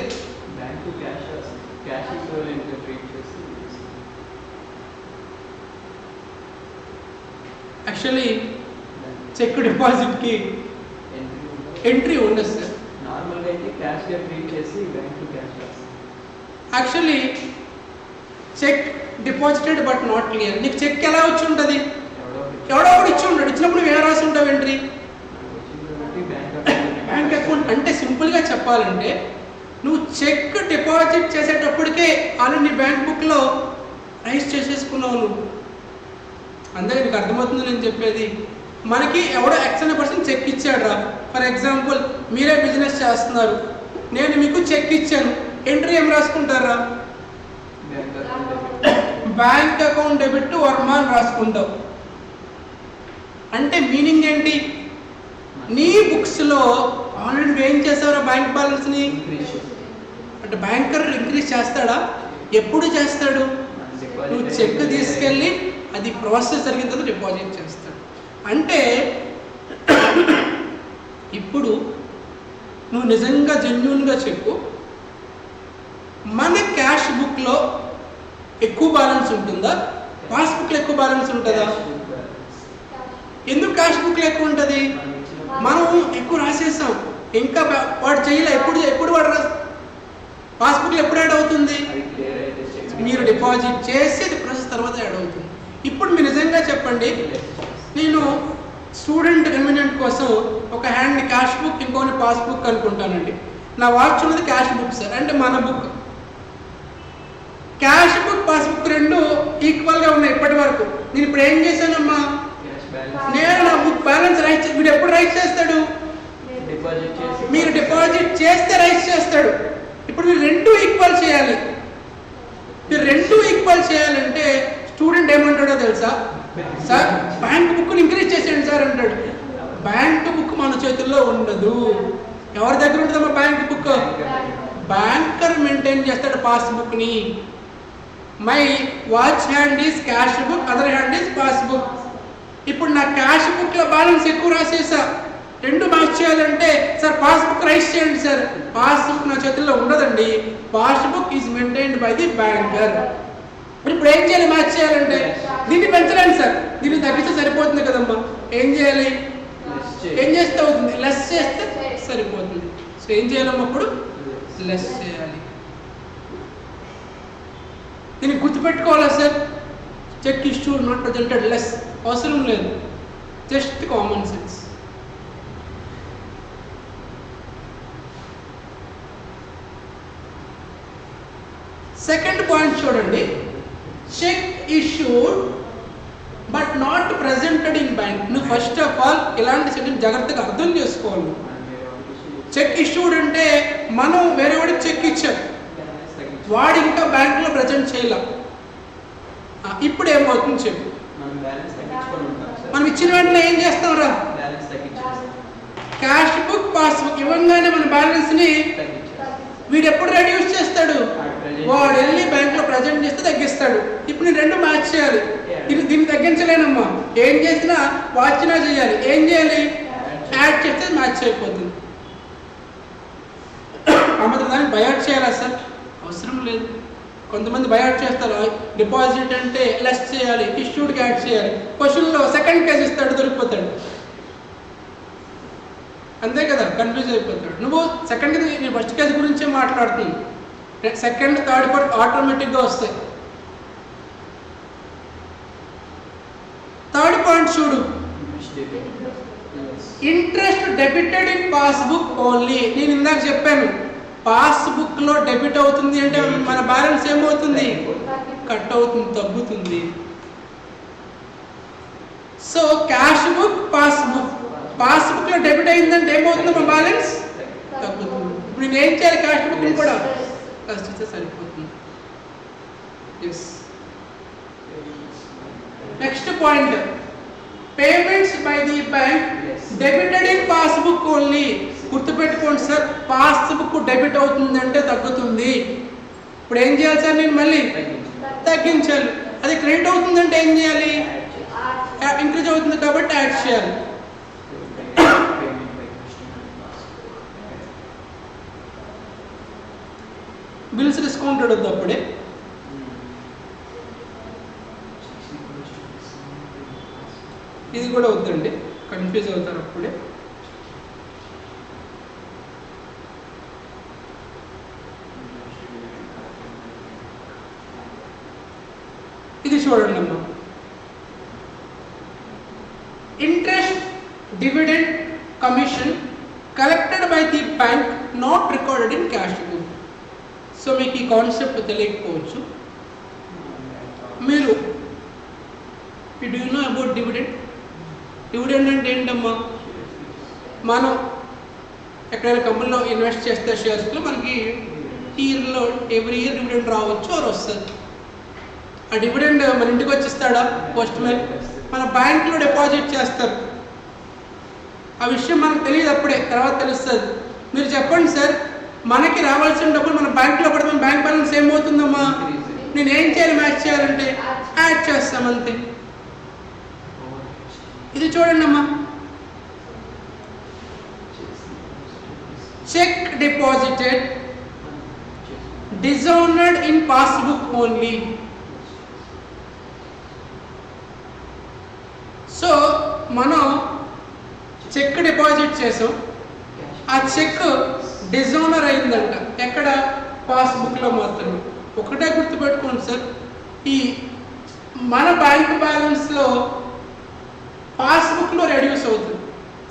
యాక్చువల్లీ చెక్ డిపాజిట్కి ఎంట్రీ ఉండదు sir. Actually cheque deposited but not clear. నీకు చెక్ ఎలా వచ్చి ఉంటుంది? ఎవడో ఒకటి ఇచ్చి ఉంటాడు. ఇచ్చినప్పుడు నువ్వు ఎలా రాసి ఉంటావు ఎంట్రీ? Bank account. అంటే సింపుల్గా చెప్పాలంటే నువ్వు చెక్ డిపాజిట్ చేసేటప్పటికే ఆల్రెడీ నీ బ్యాంక్ బుక్లో రైస్ చేసేసుకున్నావు నువ్వు. అందుకే నీకు అర్థమవుతుంది నేను చెప్పేది. మనకి ఎవడో ఎక్స్ అనే పర్సన్ చెక్ ఇచ్చాడు రా. ఫర్ ఎగ్జాంపుల్ మీరే బిజినెస్ చేస్తున్నారు, నేను మీకు చెక్ ఇచ్చాను, ఎంట్రీ ఏం రాసుకుంటారా? బ్యాంక్ అకౌంట్ డెబిట్ వర్మ అని రాసుకుంటావు. అంటే మీనింగ్ ఏంటి? నీ బుక్స్లో ఆల్రెడీ నువ్వేం చేసావురా బ్యాంక్ బ్యాలెన్స్ని? అంటే బ్యాంకర్ ఇంక్రీజ్ చేస్తాడా? ఎప్పుడు చేస్తాడు? నువ్వు చెక్ తీసుకెళ్ళి అది ప్రాసెస్ జరిగిన తర్వాత డిపాజిట్ చేస్తాడు. అంటే ఇప్పుడు నువ్వు నిజంగా జెన్యూన్గా చెప్పు, మన క్యాష్ బుక్లో ఎక్కువ బ్యాలెన్స్ ఉంటుందా, పాస్బుక్లో ఎక్కువ బ్యాలెన్స్ ఉంటుందా? ఎందుకు క్యాష్ బుక్లో ఎక్కువ ఉంటుంది? మనం ఎక్కువ రాసేసాం, ఇంకా వాడు చేయలే. ఎప్పుడు వాడు పాస్బుక్లో ఎప్పుడు యాడ్ అవుతుంది? మీరు డిపాజిట్ చేసి అది ప్రాసెస్ తర్వాత యాడ్ అవుతుంది. ఇప్పుడు మీరు నిజంగా చెప్పండి, నేను స్టూడెంట్ కన్వీనియంట్ కోసం ఒక హ్యాండ్ క్యాష్ బుక్ ఇంకోని పాస్బుక్ అనుకుంటానండి. నా వాచ్ ఉన్నది క్యాష్ బుక్ సార్, అంటే మన బుక్. క్యాష్ బుక్ పాస్బుక్ రెండు ఈక్వల్గా ఉన్నాయి ఇప్పటి వరకు. నేను ఇప్పుడు ఏం చేశానమ్మా, నేను నా బుక్ బ్యాలెన్స్ రైట్. వీడు ఎప్పుడు రైట్ చేస్తాడు? మీరు డిపాజిట్ చేస్తే రైట్ చేస్తాడు. ఇప్పుడు మీరు రెండు ఈక్వల్ చేయాలి. మీరు రెండు ఈక్వల్ చేయాలంటే స్టూడెంట్ ఏమంటాడో తెలుసా? సార్ బ్యాంక్ బుక్ని ఇంక్రీజ్ చేసేయండి సార్ అంటాడు. బ్యాంక్ బుక్ మన చేతుల్లో ఉండదు. ఎవరి దగ్గర ఉంటుందమ్మా బ్యాంక్ బుక్? బ్యాంకర్ మెయింటైన్ చేస్తాడు పాస్బుక్ని. My watch hand is cash book, other hand is passbook. ఇప్పుడు నా క్యాష్ బుక్లో బ్యాలెన్స్ ఎక్కువ రాసేసా, రెండు మ్యాచ్ చేయాలంటే సార్ పాస్బుక్ రైస్ చేయండి సార్. పాస్బుక్ నా చేతుల్లో ఉండదండి, passbook is maintained by the banker. ఇప్పుడు ఏం చేయాలి మ్యాచ్ చేయాలంటే? దీన్ని పెంచలేండి సార్, దీన్ని తగ్గిస్తే సరిపోతుంది కదమ్మా. ఏం చేయాలి? ఏం చేస్తే అవుతుంది? లెస్ చేస్తే సరిపోతుంది. సో ఏం చేయాలమ్మా అప్పుడు? లెస్ చేయాలి. దీన్ని గుర్తుపెట్టుకోవాలా sir? Cheque issue not presented less అవసరం లేదు, just common sense. Second point చూడండి, cheque issued but not presented in bank. నువ్వు ఫస్ట్ ఆఫ్ ఆల్ ఇలాంటి సెంటెన్స్ జాగ్రత్తగా అర్థం చేసుకోవాలి. చెక్ ఇష్యూడ్ అంటే మనం వేరే వాడికి చెక్ ఇచ్చాం, వాడు ఇంకా బ్యాంకులో ప్రజెంట్ చేయాల. ఇప్పుడు ఏమవుతుంది చెప్పు? మనం ఇచ్చిన వెంటనే ఏం చేస్తాం రా? క్యాష్ బుక్ పాస్బుక్ ఇవ్వగానే మన బ్యాలెన్స్ ని వీడు ఎప్పుడు రెడ్యూస్ చేస్తాడు? వాడు వెళ్ళి బ్యాంక్ లో ప్రజెంట్ చేస్తే తగ్గిస్తాడు. ఇప్పుడు నేను రెండు మ్యాచ్ చేయాలి, దీన్ని తగ్గించలేనమ్మా. ఏం చేసినా వాచినా చేయాలి. ఏం చేయాలి? యాడ్ చేస్తే మ్యాచ్ అయిపోతుంది. అమ్మతో దాన్ని బయాట్ చేయాలా సార్? అవసరం లేదు. కొంతమంది బయాట్ చేస్తారు, డిపాజిట్ అంటే లెస్ చేయాలి, ఇష్యూడ్కి యాడ్ చేయాలి. క్వశ్చన్లో సెకండ్ కేసు ఇస్తాడు, దొరికిపోతాడు. అంతే కదా, కన్ఫ్యూజ్ అయిపోతాడు. నువ్వు సెకండ్ నీ ఫస్ట్ కేసు గురించే మాట్లాడుతుంది, సెకండ్ థర్డ్ పార్ట్ ఆటోమేటిక్గా వస్తాయి. థర్డ్ పాయింట్ చూడు, interest debited in passbook only. నేను ఇందాక చెప్పాను, పాస్బుక్ లో డెబిట్ అవుతుంది అంటే మన బ్యాలెన్స్ ఏమవుతుంది? కట్ అవుతుంది, తగ్గుతుంది. So cash book passbook, passbook లో డెబిట్ అయిందంటే ఏమవుతుంది? మన బ్యాలెన్స్ తగ్గుతుంది. ఇప్పుడు నేను ఏం చేయాలి? క్యాష్ బుక్ కూడా కష్టిస్తే సరిపోతుంది. Next point, payments by the bank debited in passbook only. గుర్తుపెట్టుకోండి సార్, పాస్బుక్ డెబిట్ అవుతుందంటే తగ్గుతుంది. ఇప్పుడు ఏం చేయాలి సార్? నేను మళ్ళీ తగ్గించాలి. అది క్రెడిట్ అవుతుందంటే ఏం చేయాలి? ఇంక్రీజ్ అవుతుంది కాబట్టి యాడ్ చేయాలి. బిల్స్ డిస్కౌంటెడ్ వద్దు అప్పుడే. ఇది కూడా వద్దండి, కన్ఫ్యూజ్ అవుతారు అప్పుడే. ఇది చూడండి అమ్మా, interest dividend commission collected by the bank not recorded in cash book. So మీకు ఈ కాన్సెప్ట్ తెలియకపోవచ్చు. మీరు do you know about dividend? Dividend అంటే ఏంటమ్మా? మనం ఎక్కడైనా కంపెనీలో ఇన్వెస్ట్ చేస్తే షేర్స్లో మనకి ఇయర్లో ఎవ్రీ ఇయర్ డివిడెండ్ రావచ్చు, ఆర్ వస్తుంది. ఆ డివిడెండ్ మన ఇంటికి వచ్చిస్తాడా పోస్ట్ మ్యాన్? మన బ్యాంక్లో డిపాజిట్ చేస్తారు. ఆ విషయం మనకు తెలియదు, అప్పుడే తర్వాత తెలుస్తుంది. మీరు చెప్పండి సార్, మనకి రావాల్సిన డబ్బులు మన బ్యాంక్లో పడితే మన బ్యాంక్ బ్యాలెన్స్ ఏమవుతుందమ్మా? నేను ఏం చేయాలి? మ్యాచ్ చేయాలంటే యాడ్ చేస్తాం అంతే. ఇది చూడండి అమ్మా, cheque deposited dishonoured in passbook only. So మనం చెక్ డిపాజిట్ చేసాం, ఆ చెక్ డిజోనర్ అయిందంట. ఎక్కడ? పాస్బుక్లో మాత్రమే. ఒకటే గుర్తుపెట్టుకోండి సార్, ఈ మన బ్యాంక్ బ్యాలెన్స్లో పాస్బుక్లో రెడ్యూస్ అవుతుంది.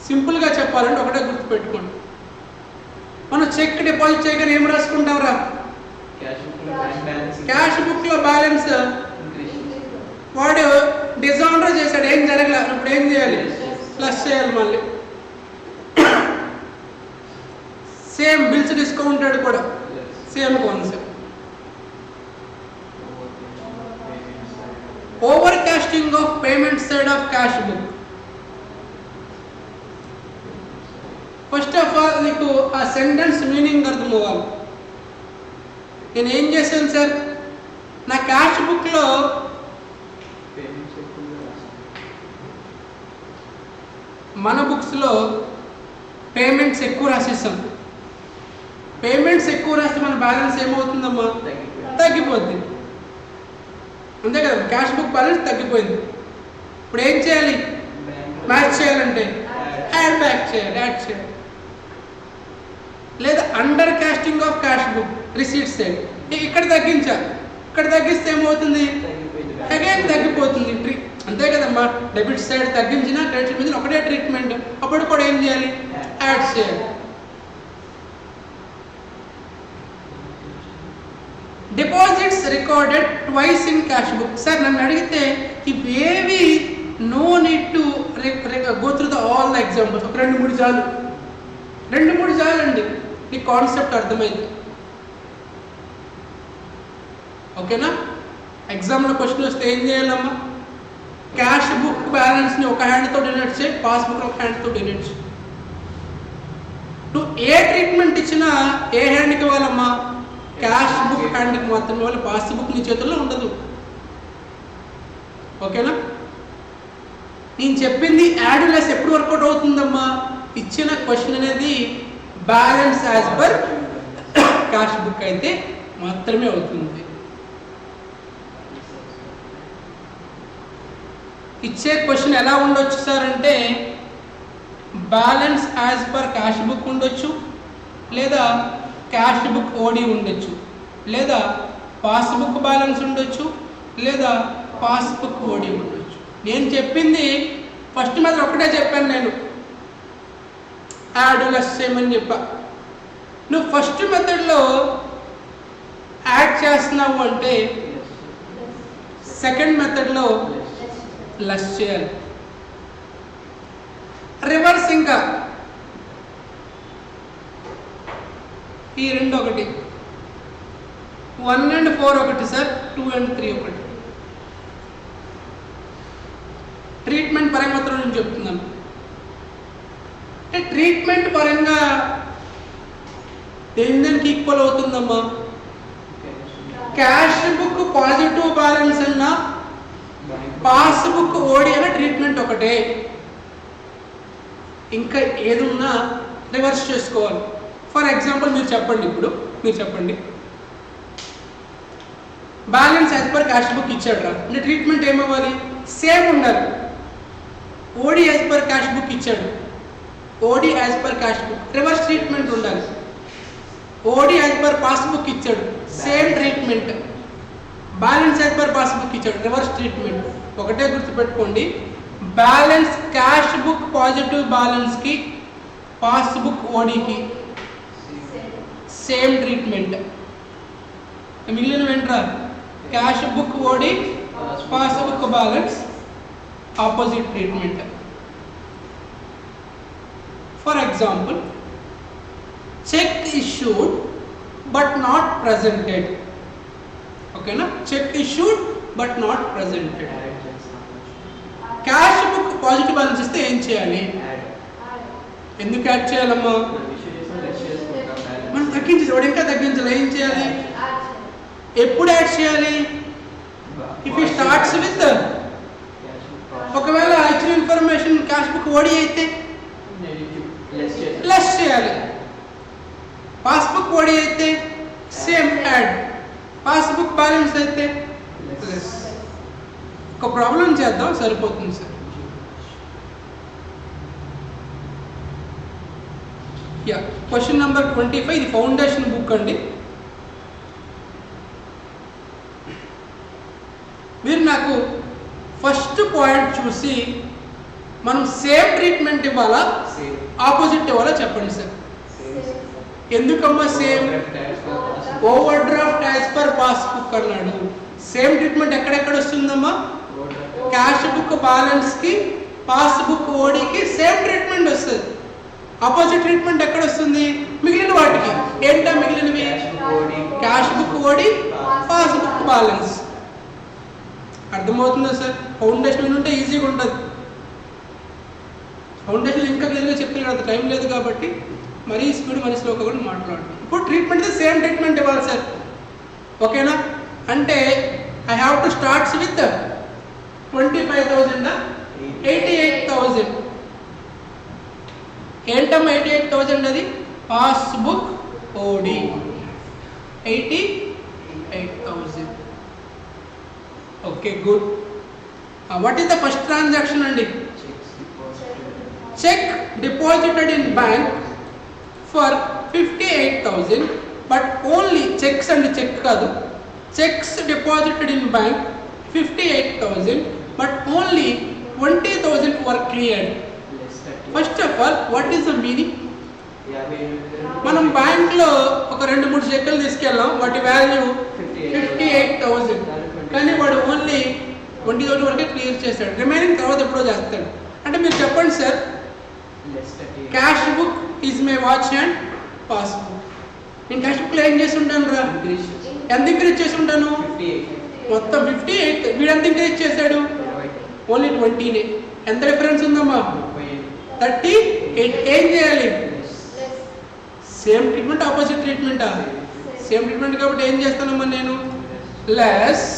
సింపుల్గా చెప్పాలంటే ఒకటే గుర్తుపెట్టుకోండి, మనం చెక్ డిపాజిట్ చేయగానే ఏం రాసుకుంటాం రా? క్యాష్ బుక్లో బ్యాలెన్స్ వాడు డిజానర్ చేశాడు, ఏం జరగలే. ఇప్పుడు ఏం చేయాలి? ప్లస్ చేయాలి మళ్ళీ. సేమ్ బిల్స్ డిస్కౌంటెడ్ కూడా same concept. Over casting of payment side of cash book. First of all నీకు ఆ సెంటెన్స్ మీనింగ్ అర్థం అవ్వాలి. నేను ఏం చేశాను సార్, నా క్యాష్ బుక్లో మన బుక్స్లో పేమెంట్స్ ఎక్కువ రాసేస్తాం. పేమెంట్స్ ఎక్కువ రాస్తే మన బ్యాలెన్స్ ఏమవుతుందమ్మా, తగ్గిపోద్ది. అంతే కదా, క్యాష్ బుక్ బ్యాలెన్స్ తగ్గిపోయింది. ఇప్పుడు ఏం చేయాలి, మ్యాచ్ చేయాలంటే యాడ్ బ్యాక్ చేయాలి, యాడ్ చేయాలి. లేదా under casting of cash book receipt side ఇక్కడ తగ్గించాలి. ఇక్కడ తగ్గిస్తే ఏమవుతుంది, అగైన్ తగ్గిపోతుంది. అంతే కదమ్మా, డెబిట్ సైడ్ తగ్గించిన క్రెడిట్ మీద ఒకటే ట్రీట్మెంట్. అప్పుడు కూడా ఏం చేయాలి, యాడ్ చేయాలి. Deposits recorded twice in cash book. Sir నన్ను అడిగితే ఇవేవి no need to go through the all the examples. ఒక 2-3 చాలు, 2-3 చాలండి, నీ కాన్సెప్ట్ అర్థమైంది. ఓకేనా? ఎగ్జామ్లో క్వశ్చన్ వస్తే ఏం చేయాలమ్మా, క్యాష్ బుక్ బ్యాలెన్స్ని ఒక హ్యాండ్తో డిలీట్ చేయి, పాస్బుక్ ఒక హ్యాండ్తో డిలీట్ చేయి. నువ్వు ఏ ట్రీట్మెంట్ ఇచ్చినా ఏ హ్యాండ్కి ఇవ్వాలమ్మా, క్యాష్ బుక్ హ్యాండ్కి మాత్రమే ఇవ్వాలి. పాస్బుక్ నీ చేతుల్లో ఉండదు. ఓకేనా? నేను చెప్పింది యాడ్ లెస్ ఎప్పుడు వర్కౌట్ అవుతుందమ్మా, ఇచ్చిన క్వశ్చన్ అనేది balance as per cash book అయితే మాత్రమే అవుతుంది. ఇచ్చే క్వశ్చన్ ఎలా ఉండొచ్చు సార్ అంటే, balance as per cash book ఉండొచ్చు, లేదా క్యాష్ బుక్ ఓడి ఉండొచ్చు, లేదా పాస్బుక్ బ్యాలెన్స్ ఉండొచ్చు, లేదా పాస్బుక్ ఓడి ఉండొచ్చు. నేను చెప్పింది ఫస్ట్ మెథడ్ ఒకటే చెప్పాను, నేను యాడ్ లెస్ చేయమని చెప్పా. నువ్వు ఫస్ట్ మెథడ్లో యాడ్ చేస్తున్నావు అంటే సెకండ్ మెథడ్లో లెస్ చేయాలి. రివర్స్ ఇంకా ఈ 2 ఒకటి, 1 and 4 ఒకటి సార్, 2 and 3 ఒకటి. ట్రీట్మెంట్ పరంగా మాత్రం నేను చెప్తున్నాను. అంటే ట్రీట్మెంట్ పరంగా దేనికి ఈక్వల్ అవుతుందమ్మా, క్యాష్ బుక్ పాజిటివ్ బ్యాలెన్స్ అన్నా పాస్బుక్ ఓడి అన్న ట్రీట్మెంట్ ఒకటే. ఇంకా ఏదున్నా రివర్స్ చేసుకోవాలి. ఫర్ ఎగ్జాంపుల్ మీరు చెప్పండి, ఇప్పుడు మీరు చెప్పండి, balance as per cash book ఇచ్చాడు రా అంటే ట్రీట్మెంట్ ఏమవ్వాలి, సేమ్ ఉండాలి. OD as per cash book ఇచ్చాడు, OD as per cash book, reverse treatment ఉండాలి. ఓడి యాజ్ పర్ పాస్బుక్ ఇచ్చాడు, same treatment. Balance as per passbook ఇచ్చాడు, రివర్స్ ట్రీట్మెంట్. ఒకటే గుర్తుపెట్టుకోండి, బ్యాలెన్స్ క్యాష్ బుక్ పాజిటివ్ బ్యాలెన్స్కి పాస్బుక్ ఓడికి సేమ్ ట్రీట్మెంట్. మిగిలిన వెంట్రా cash book OD passbook balance opposite treatment. For example, cheque issued but not presented. ఓకేనా, cheque issued but not presented. Cash book positive balance ఇస్తే ఏం చేయాలి, ఎందుకు యాడ్ చేయాలమ్మా, మనం తగ్గించాలి, వాడు ఇంకా తగ్గించాలి. ఏం చేయాలి, ఎప్పుడు యాడ్ చేయాలి, ఇఫ్ యూ స్టార్ట్స్ విత్, ఒకవేళ ఇచ్చిన ఇన్ఫర్మేషన్ క్యాష్ బుక్ ఓడి అయితే లెస్ చేయాలి, పాస్బుక్ ఓడి అయితే సేమ్ యాడ్, పాస్బుక్ బ్యాలెన్స్ అయితే లెస్. ఒక ప్రాబ్లం చేద్దాం, సరిపోతుంది సార్. యా, క్వశ్చన్ నెంబర్ 25, ఇది ఫౌండేషన్ బుక్ అండి. మీరు నాకు ఫస్ట్ పాయింట్ చూసి మనం సేమ్ ట్రీట్మెంట్ ఇవ్వాలా ఆపోజిట్ ఇవ్వాలా చెప్పండి సార్. ఎందుకమ్మా same, overdraft as per passbook అన్నాడు. సేమ్ ట్రీట్మెంట్ ఎక్కడెక్కడ వస్తుందమ్మా, క్యాష్ బుక్ బ్యాలెన్స్కి పాస్బుక్ ఓడికి సేమ్ ట్రీట్మెంట్ వస్తుంది. ఆపోజిట్ ట్రీట్మెంట్ ఎక్కడ వస్తుంది, మిగిలిన వాటికి. ఏంటా మిగిలినవి, cash book OD passbook balance. అర్థమవుతుందా సార్? ఫౌండేషన్ ఉంటే ఈజీగా ఉంటుంది. ఫౌండేషన్ ఇంకా క్లియర్గా చెప్పలేదు, అంత టైం లేదు కాబట్టి మరీ స్పీడ్ మరీ స్లోగా కూడా మాట్లాడు. ఇప్పుడు ట్రీట్మెంట్ సేమ్ ట్రీట్మెంట్ ఇవ్వాలి సార్, ఓకేనా? అంటే I have to starts with 25,000 88,000. ఏంటమ్మా 88,000 అది? Passbook OD 88,000. Okay good. What is the first transaction అండి? Cheque deposited in bank for 58,000, but only cheques అండి, చెక్ కాదు, cheques deposited in bank 58,000, but only 20,000 were cleared. First of all what is the meaning? మనం బ్యాంక్లో ఒక 2-3 చెక్కులు తీసుకెళ్ళాం, వాటి value 58,000, కానీ వాడు ఓన్లీ 20,000 వరకే క్లియర్ చేశాడు, రిమైనింగ్ తర్వాత ఎప్పుడో చేస్తాడు. అంటే మీరు చెప్పండి sir, cash book is my watch and passbook. నేను క్యాష్ బుక్లో ఏం చేసి ఉంటాను రా? ఎంత ఇంక్రీజ్ చేసి ఉంటాను? మొత్తం 58. వీడు ఎంత ఇంక్రీజ్ చేశాడు? ఓన్లీ 20నే. ఎంత డిఫరెన్స్ ఉందమ్మా? 38. ఏం చేయాలి? సేమ్ ట్రీట్మెంట్ ఆపోజిట్ ట్రీట్మెంటా? సేమ్ ట్రీట్మెంట్ కాబట్టి ఏం చేస్తానమ్మా నేను? లెస్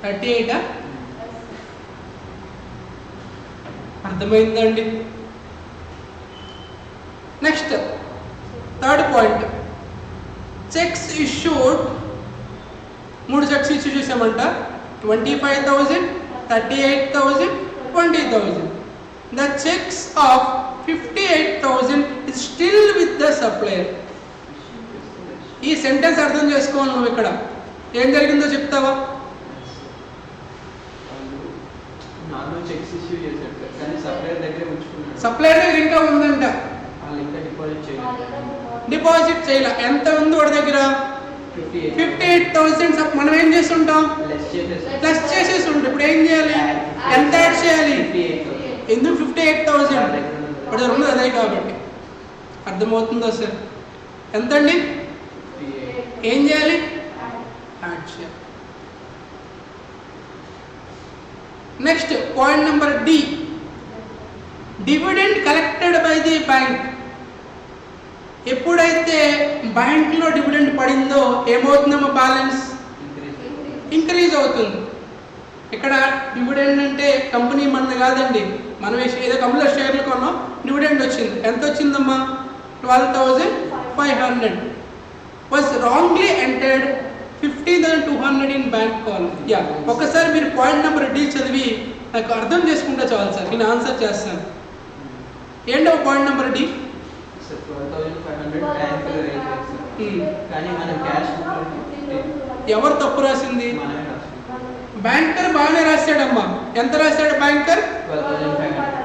38. అర్థమైందండి? Next third point, cheques issued. 3 cheques issue చేసామంట, 25,000, 38,000, 20,000. The checks of 58,000 is still with the supplier. ఈ సెంటెన్స్ అర్థం చేసుకోవాలి నువ్వు. ఇక్కడ ఏం జరిగిందో చెప్తావా? సప్లయర్ దగ్గర ఇంకా ఉందంట, డిపాజిట్ చేయాల. ఎంత ఉంది వాడి దగ్గర? 58,000. మనం ఏం చేసి ఉంటాం? ప్లస్ చేసేసి ఉంటాం. ఇప్పుడు ఏం చేయాలి? ఎంత యాడ్ చేయాలి? ఎందుకు 58,000? ఇప్పుడు ఉన్నది అదే కాబట్టి. అర్థమవుతుందా సార్? ఎంతండి? ఏం చేయాలి? యాడ్ చేయాలి. Next point number D, dividend collected by the bank. ఎప్పుడైతే బ్యాంక్లో డివిడెండ్ పడిందో ఏమవుతుందమ్మా? బ్యాలెన్స్ ఇంక్రీజ్ అవుతుంది. ఇక్కడ డివిడెండ్ అంటే కంపెనీ మనది కాదండి, మనం ఏదో కంపెనీలో షేర్లు కొన్నాం, డివిడెండ్ వచ్చింది. ఎంత వచ్చిందమ్మా? 12,500. Was wrongly entered 15,200 in bank column. Yeah, ఒకసారి మీరు పాయింట్ నెంబర్ డి చదివి నాకు అర్థం చేసుకుంటే చాలు సార్, నేను ఆన్సర్ చేస్తాను. ఏంటో పాయింట్ నెంబర్ డి? ఎవరు తప్పు రాసింది? బ్యాంకర్ బాగానే రాశాడమ్మా. ఎంత రాశాడు బ్యాంకర్?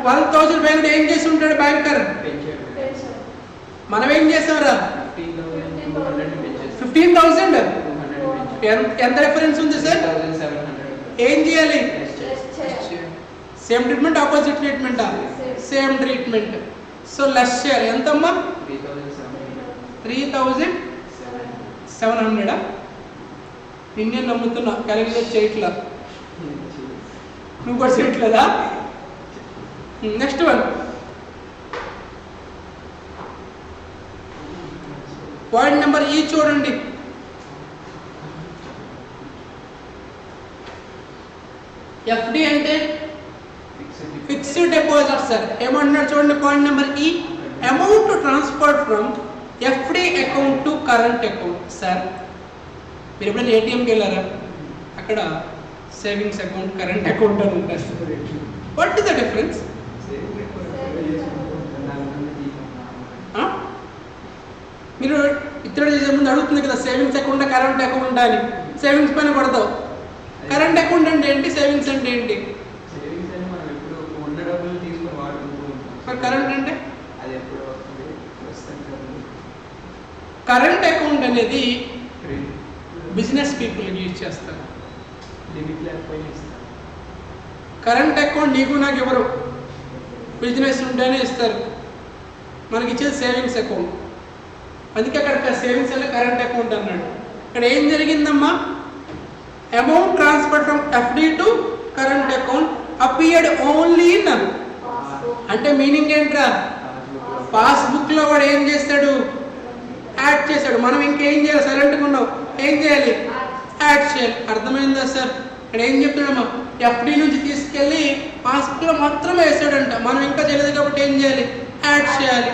12,500. ఏం చేసి ఉంటాడు బ్యాంకర్? మనం ఏం చేసాంరా? 15,000. ఎంత డిఫరెన్స్ ఉంది సార్? ఏం చేయాలి? సేమ్ ట్రీట్మెంట్ ఆపోజిట్ ట్రీట్మెంటా? Same treatment. సో లెస్ చేయాలి. ఎంతమ్మా? 3,700. నిన్నే నమ్ముతున్నా, క్యాలిక్యులేట్ చేయట్లా. నువ్వు కూడా చేయట్లేదా? నెక్స్ట్ వన్, పాయింట్ నెంబర్ ఈ చూడండి. ఎఫ్డి అంటే ఫిక్స్డ్ డిపాజిట్ సార్. ఏమంటున్నారు చూడండి పాయింట్ నెంబర్ ఈ, amount transferred from FD account to current account. Sir మీరు ఎప్పుడైనా ఏటీఎంకి వెళ్ళారా? అక్కడ సేవింగ్స్ అకౌంట్, కరెంట్ అకౌంట్ అని ఉంటుంది. What is the difference? మీరు ఇతర చేసే ముందు అడుగుతుంది కదా, సేవింగ్స్ అకౌంట్ కరెంట్ అకౌంట్ అని. సేవింగ్స్ పైన కొడతావు. కరెంట్ అకౌంట్ అంటే ఏంటి? సేవింగ్స్ అంటే ఏంటి? మరి కరెంట్ అంటే? కరెంట్ అకౌంట్ అనేది బిజినెస్ పీపుల్ యూజ్ చేస్తారు. కరెంట్ అకౌంట్ నీకు నాకు ఎవరు? బిజినెస్ ఉంటేనే ఇస్తారు. మనకి ఇచ్చేది సేవింగ్స్ అకౌంట్. అందుకే అక్కడ సేవింగ్స్ అంటే కరెంట్ అకౌంట్ అన్నాడు. ఇక్కడ ఏం జరిగిందమ్మా? Amount transfer from FD to current account appeared only in, అంటే మీనింగ్ ఏంట్రా, పాస్బుక్ లో వాడు ఏం చేస్తాడు, యాడ్ చేశాడు. మనం ఇంకేం చేయాలి, సైలెంట్గా ఉన్నాం, ఏం చేయాలి, యాడ్ చేయాలి. అర్థమైందా సార్? ఇక్కడ ఏం చెప్తున్నామా, ఎఫ్డి నుంచి తీసుకెళ్ళి పాస్బుక్ లో మాత్రమే వేసాడంట, మనం ఇంకా తెలియదు కాబట్టి ఏం చేయాలి, యాడ్ చేయాలి.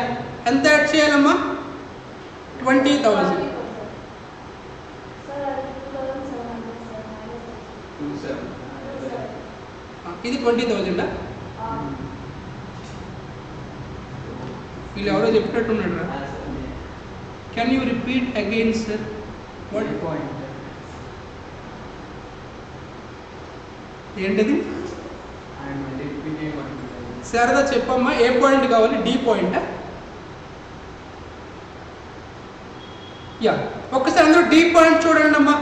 ఎంత యాడ్ చేయాలమ్మా, 20,000. ఇది 20,000. వీళ్ళు ఎవరో చెప్పినట్టున్నాడు రా. Can you repeat again sir? What point ఏంటది? సరదా చెప్పమ్మా, ఏ పాయింట్ కావాలి? డి పాయింటా? యా, ఒక్కసారి అందరూ డి పాయింట్ చూడండి అమ్మా.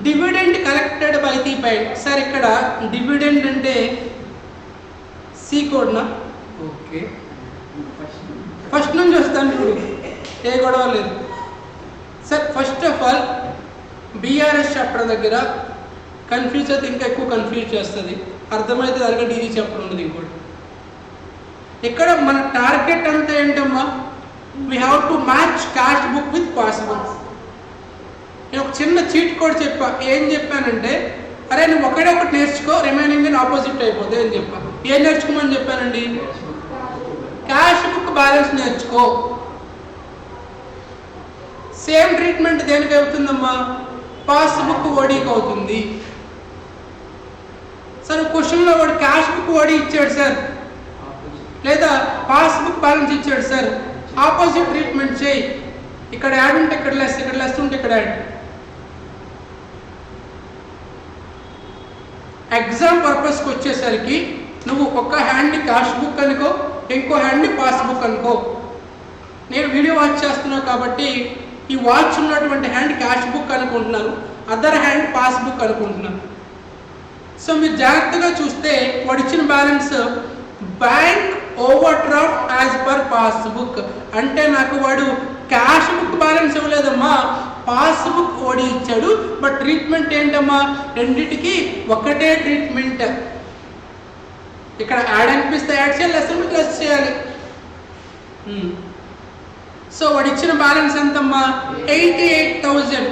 Dividend collected by the bank. Sir ఇక్కడ డివిడెండ్ అంటే సి కోడ్నా? ఓకే, ఫస్ట్ నుంచి వస్తాను చూడు, ఏ గొడవ లేదు sir. First of all BRS chapter దగ్గర కన్ఫ్యూజ్ అయితే ఇంకా ఎక్కువ కన్ఫ్యూజ్ చేస్తుంది, అర్థమైతే దానికంటే ఈజీ చాప్టర్ ఉండదు ఇంకోటి. ఇక్కడ మన టార్గెట్ అంతా ఏంటమ్మా, we have to match cash book with passbook. నేను ఒక చిన్న చీట్ కోడ్ చెప్పా. ఏం చెప్పానంటే, అరే నువ్వు ఒకటే ఒకటి నేర్చుకో, రిమైనింగ్ అని ఆపోజిట్ అయిపోతుంది అని చెప్పా. ఏం నేర్చుకోమని చెప్పానండి? క్యాష్ బుక్ బ్యాలెన్స్ నేర్చుకో. సేమ్ ట్రీట్మెంట్ దేనికి అవుతుందమ్మా, పాస్బుక్ ఓడీకి అవుతుంది. సార్ క్వశ్చన్లో వాడు క్యాష్ బుక్ ఓడీ ఇచ్చాడు సార్, లేదా పాస్బుక్ బ్యాలెన్స్ ఇచ్చాడు సార్, ఆపోజిట్ ట్రీట్మెంట్ చేయి. ఇక్కడ యాడ్ ఉంటే ఇక్కడ లెస్, ఇక్కడ లెస్ ఉంటే ఇక్కడ యాడ్. ఎగ్జామ్ పర్పస్కి వచ్చేసరికి నువ్వు ఒక హ్యాండ్ని క్యాష్ బుక్ అనుకో, ఇంకో హ్యాండ్ని పాస్బుక్ అనుకో. నేను వీడియో వాచ్ చేస్తున్నాను కాబట్టి ఈ వాచ్ ఉన్నటువంటి హ్యాండ్ క్యాష్ బుక్ అనుకుంటున్నాను, అదర్ హ్యాండ్ పాస్బుక్ అనుకుంటున్నాను. సో మీరు జాగ్రత్తగా చూస్తే వాడు ఇచ్చిన balance bank over draft as per passbook అంటే నాకు వాడు క్యాష్ బుక్ బ్యాలెన్స్ ఇవ్వలేదమ్మా, పాస్బుక్ ఓడి ఇచ్చాడు. బట్ ట్రీట్మెంట్ ఏంటమ్మా, రెండింటికి ఒకటే ట్రీట్మెంట్. ఇక్కడ యాడ్ అనిపిస్తే యాడ్ చేయాలి, లెస్ అనిపిస్తే లెస్ చేయాలి. సో వాడు ఇచ్చిన బ్యాలెన్స్ ఎంతమ్మా, 88,000.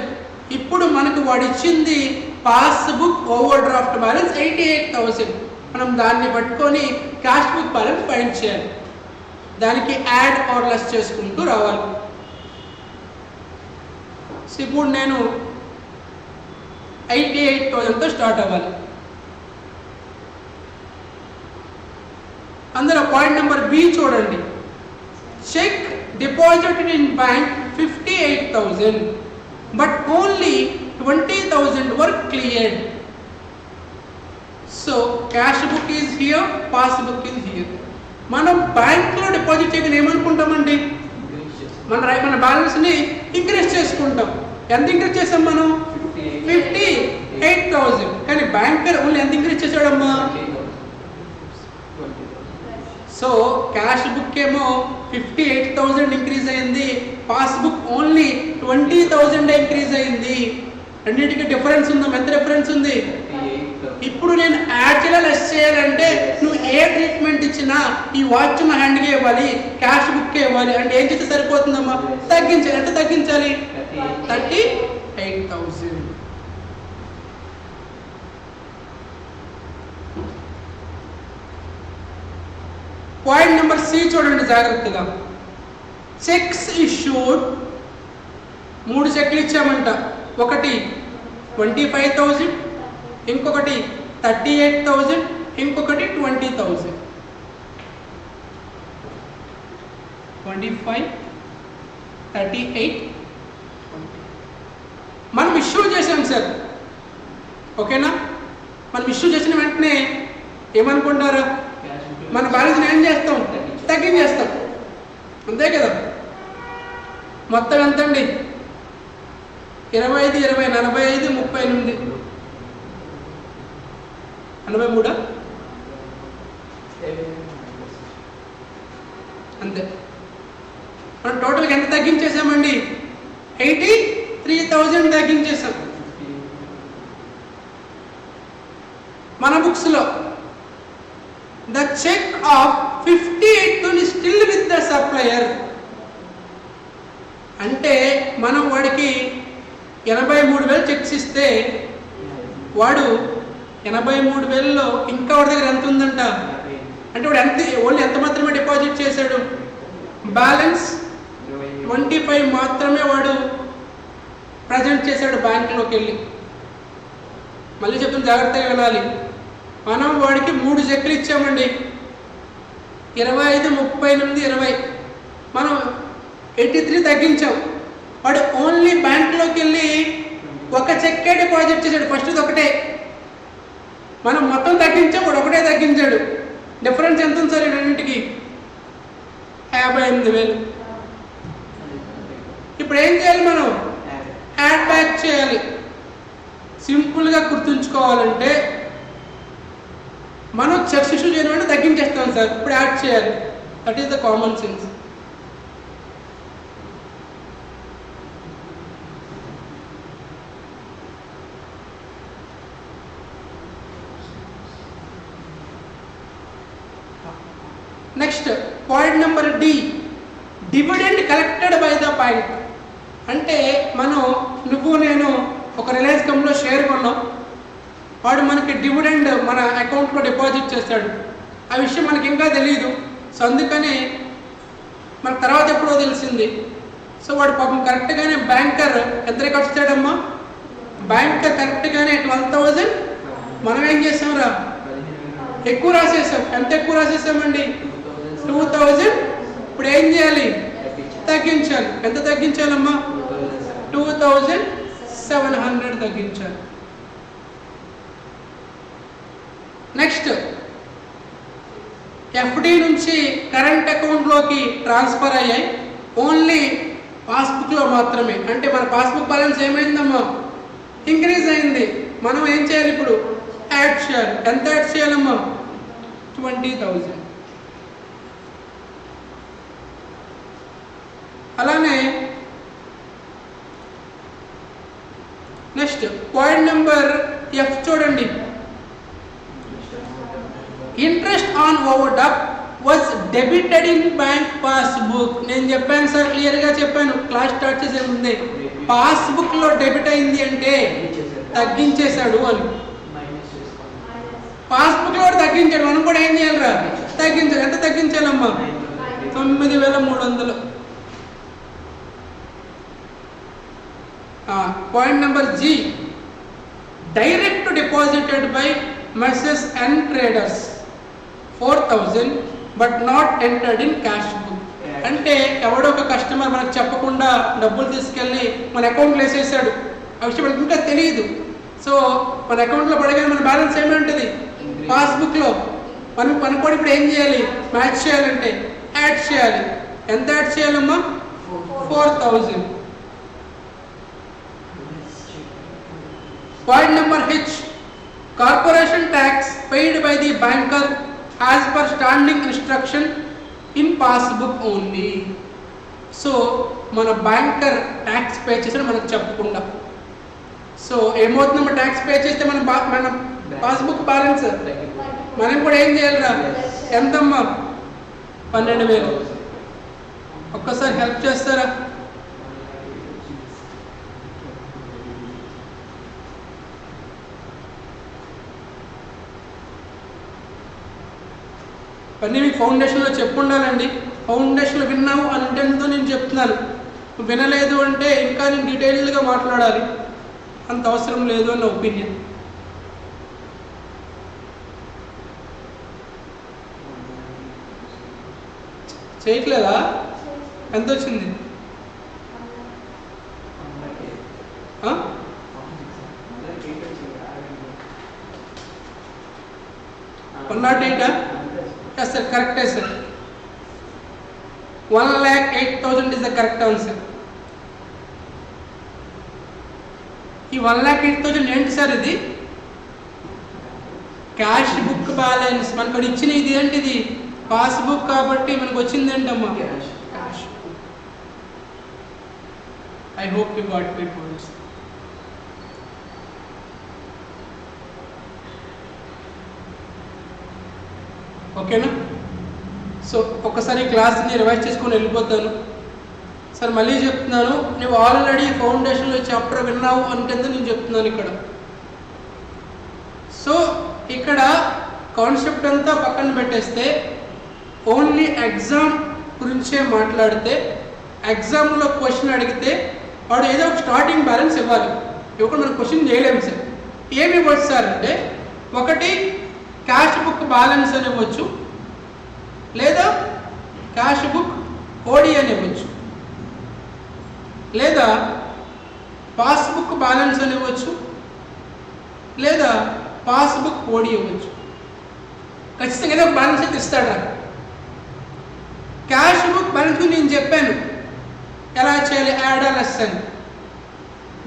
ఇప్పుడు మనకు వాడు ఇచ్చింది పాస్బుక్ ఓవర్ డ్రాఫ్ట్ బ్యాలెన్స్ 88,000. మనం దాన్ని పట్టుకొని క్యాష్ బుక్ బ్యాలెన్స్ ఫైండ్ చేయాలి. దానికి యాడ్ ఆర్ లెస్ చేసుకుంటూ రావాలి. సో ఇప్పుడు నేను 88,000తో స్టార్ట్ అవ్వాలి. అందులో పాయింట్ నెంబర్ బి చూడండి. Cheque deposited in bank 58,000 but only 20,000 were cleared. So cash book is here, passbook is here. మనం బ్యాంక్లో డిపాజిట్ చేయగానే ఏమనుకుంటామండి, మన బ్యాలెన్స్ని ఇంక్రీజ్ చేసుకుంటాం. ఎంత ఇంక్రీజ్ చేసాం మనం, 58,000. కానీ బ్యాంకర్ ఓన్లీ ఎంత ఇంక్రీజ్ చేసాడమ్మా, సో క్యాష్ బుక్ ఏమో 58,000 ఇంక్రీజ్ అయింది, పాస్బుక్ ఓన్లీ 20,000 ఇంక్రీజ్ అయింది. రెండింటికి డిఫరెన్స్ ఉందా, ఎంత డిఫరెన్స్ ఉంది. ఇప్పుడు నేను యాడ్ చేయాలి, లెస్ చేయాలంటే నువ్వు ఏ ట్రీట్మెంట్ ఇచ్చినా ఈ వాచ్ నా హ్యాండ్కి ఇవ్వాలి, క్యాష్ బుక్కే ఇవ్వాలి. అంటే ఏం చేస్తే సరిపోతుందమ్మా, తగ్గించాలి. ఎంత తగ్గించాలి, 38,000. పాయింట్ నెంబర్ సి చూడండి జాగ్రత్తగా. Checks issued, 3 చెక్లు ఇచ్చామంట. ఒకటి 25,000, ఇంకొకటి 38,000, ఇంకొకటి 20,000. 25, 38, 20. మనం ఇష్యూ చేసాం సార్, ఓకేనా? మనం ఇష్యూ చేసిన వెంటనే ఏమనుకుంటారు, మన బ్యాలెన్స్ ఏం చేస్తాం, తగ్గించేస్తాం, అంతే కదా. మొత్తం ఎంత అండి, 25, 20, 45, 38, 83 అంతే. మనం టోటల్గా ఎంత తగ్గించేసామండి, 83,000 తగ్గించేసాం. బుక్స్లో the cheque of 58 still with the supplier. అంటే మనం వాడికి 83,000 చెక్స్ ఇస్తే వాడు 83,000లో ఇంకా వాడి దగ్గర ఎంత ఉందంట అంటే వాడు ఓన్లీ ఎంత మాత్రమే డిపాజిట్ చేశాడు, బ్యాలెన్స్ 25 మాత్రమే వాడు ప్రజెంట్ చేశాడు బ్యాంకులోకి వెళ్ళి. మళ్ళీ చెప్తున్న జాగ్రత్తగా వినాలి. మనం వాడికి 3 చెక్కులు ఇచ్చామండి, 25, 38, 20. మనం 83 తగ్గించాం. వాడు ఓన్లీ బ్యాంకులోకి వెళ్ళి ఒక చెక్కే డిపాజిట్ చేశాడు, ఫస్ట్ ఒకటే. మనం మొత్తం తగ్గించాం, వాడు ఒకటే తగ్గించాడు. డిఫరెన్స్ ఎంత ఉంది సార్ ఈ రెండింటికి? 58,000. ఇప్పుడు ఏం చేయాలి, మనం యాడ్ బ్యాక్ చేయాలి. సింపుల్గా గుర్తుంచుకోవాలంటే మనం చెక్స్ ఇష్యూ చేయడం తగ్గించేస్తాం సార్, ఇప్పుడు యాడ్ చేయాలి. That is the common sense. Next point number D, dividend collected by the bank. అంటే నువ్వు నేను ఒక రిలయన్స్ కంపెనీలో షేర్ కొన్నాం, వాడు మనకి డివిడెండ్ మన అకౌంట్లో డిపాజిట్ చేస్తాడు. ఆ విషయం మనకి ఇంకా తెలియదు. సో అందుకని మనకు తర్వాత ఎప్పుడో తెలిసింది. సో వాడు పాపం కరెక్ట్గానే బ్యాంకర్ ఎంత రికార్డ్ ఇచ్చాడమ్మా, బ్యాంకర్ కరెక్ట్గానే 12,000. మనం ఏం చేసాంరా, ఎక్కువ రాసేసాం. ఎంత ఎక్కువ రాసేసామండి, 2,000. ఇప్పుడు ఏం చేయాలి, తగ్గించాలి. ఎంత తగ్గించాలమ్మా, 2,700 తగ్గించాలి. నెక్స్ట్ ఎఫ్డి నుంచి కరెంట్ అకౌంట్లోకి ట్రాన్స్ఫర్ అయ్యాయి, ఓన్లీ పాస్బుక్లో మాత్రమే. అంటే మన పాస్బుక్ బ్యాలెన్స్ ఏమైందమ్మా, ఇంక్రీజ్ అయింది. మనం ఏం చేయాలి, ఇప్పుడు యాడ్ చేయాలి. ఎంత యాడ్ చేయాలమ్మా, 20,000. అలానే నెక్స్ట్ పాయింట్ నెంబర్ ఎఫ్ చూడండి, interest on overdraft was debited in bank passbook. నేను చెప్పాను సార్, క్లియర్గా చెప్పాను క్లాస్ స్టార్ట్ చేసే ముందే. పాస్బుక్లో డెబిట్ అయింది అంటే తగ్గించేశాడు అని. పాస్బుక్లో తగ్గించాడు, మనం కూడా ఏం చేయాలిరా, తగ్గించాలి. ఎంత తగ్గించాలమ్మా, 9,300. Point number G, direct deposited by మెసెస్ and traders 4,000 but not entered in cash book. అంటే ఎవడో ఒక కస్టమర్ మనకు చెప్పకుండా డబ్బులు తీసుకెళ్ళి మన అకౌంట్లో వేసేసాడు, ఆ విషయం మనకు ఇంకా తెలియదు. సో మన అకౌంట్లో పడగానే మన బ్యాలెన్స్ ఏమంటుంది, పాస్బుక్లో. మనం కూడా ఇప్పుడు ఏం చేయాలి, మ్యాచ్ చేయాలంటే యాడ్ చేయాలి. ఎంత యాడ్ చేయాలమ్మా, 4,000. Point number H, corporation tax paid by the banker as per standing instruction in passbook only. So మన బ్యాంకర్ ట్యాక్స్ పే చేసాడు మనకు చెప్పకుండా. సో ఏమవుతుందమ్మా, ట్యాక్స్ పే చేస్తే మన పాస్బుక్ బ్యాలెన్స్ మనం కూడా ఏం చేయాలిరా, ఎంతమ్మా, 12,000. ఒక్కసారి హెల్ప్ చేస్తారా? అన్నీ మీకు ఫౌండేషన్లో చెప్పుండాలండి. ఫౌండేషన్లో విన్నావు అని ఇంటెన్తో నేను చెప్తున్నాను. వినలేదు అంటే ఇంకా నేను డీటెయిల్డ్గా మాట్లాడాలి, అంత అవసరం లేదు అన్న ఒపీనియన్. చేయట్లేదా? ఎంత వచ్చింది? 108. Yes sir, correct sir. 1,08,000 is the correct answer. ఈ 1,08,000 ఏంటి సార్, ఇది క్యాష్ బుక్ బ్యాలెన్స్. మనకు ఇచ్చిన ఇది ఏంటిది, పాస్బుక్. కాబట్టి మనకు వచ్చింది ఏంటమ్మా, cash. I hope you got my points. ఓకేనా? సో ఒకసారి క్లాస్ని రివైజ్ చేసుకొని వెళ్ళిపోతాను. సార్ మళ్ళీ చెప్తున్నాను, నువ్వు ఆల్రెడీ ఫౌండేషన్లో చాప్టర్ విన్నావు అనుకుంటే నేను చెప్తున్నాను ఇక్కడ. సో ఇక్కడ కాన్సెప్ట్ అంతా పక్కన పెట్టేస్తే ఓన్లీ ఎగ్జామ్ గురించే మాట్లాడితే, ఎగ్జామ్లో క్వశ్చన్ అడిగితే వాడు ఏదో ఒక స్టార్టింగ్ బ్యాలెన్స్ ఇవ్వాలి. ఇవ్వకుండా మనం క్వశ్చన్ చేయలేము సార్. ఏమి ఇవ్వచ్చు సార్ అంటే, ఒకటి క్యాష్ బుక్ బ్యాలెన్స్ అని ఇవ్వచ్చు, లేదా క్యాష్ బుక్ ఓడి అని ఇవ్వచ్చు, లేదా పాస్బుక్ బ్యాలెన్స్ అని ఇవ్వచ్చు, లేదా పాస్బుక్ ఓడి ఇవ్వచ్చు. ఖచ్చితంగా ఏదో ఒక బ్యాలెన్స్ అయితే ఇస్తాడు నాకు. క్యాష్ బుక్ బ్యాలెన్స్ నేను చెప్పాను ఎలా చేయాలి, యాడ్ లెస్ అని.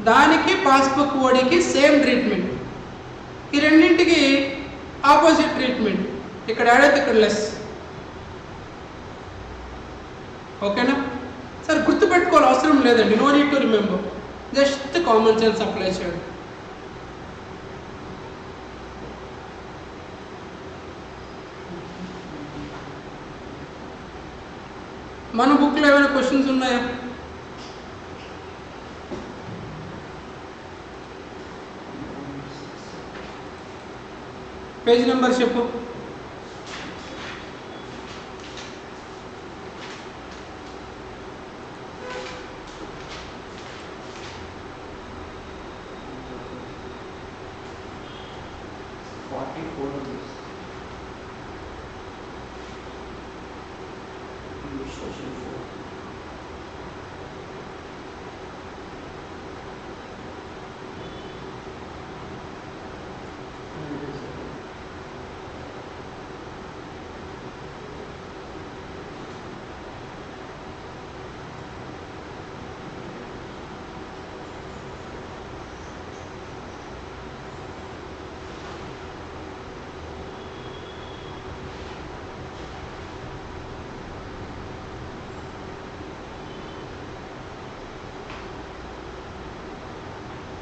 దానికి పాస్బుక్ ఓడికి సేమ్ ట్రీట్మెంట్. ఈ రెండింటికి ఆపోజిట్ ట్రీట్మెంట్. ఇక్కడ యాడ్ అయితే ఇక్కడ లెస్. ఓకేనా సార్? గుర్తుపెట్టుకోవాలి అవసరం లేదండి, no need to remember, just common sense apply చేయండి. మన బుక్లో ఏమైనా క్వశ్చన్స్ ఉన్నాయా? పేజ్ నెంబర్ చెప్పు.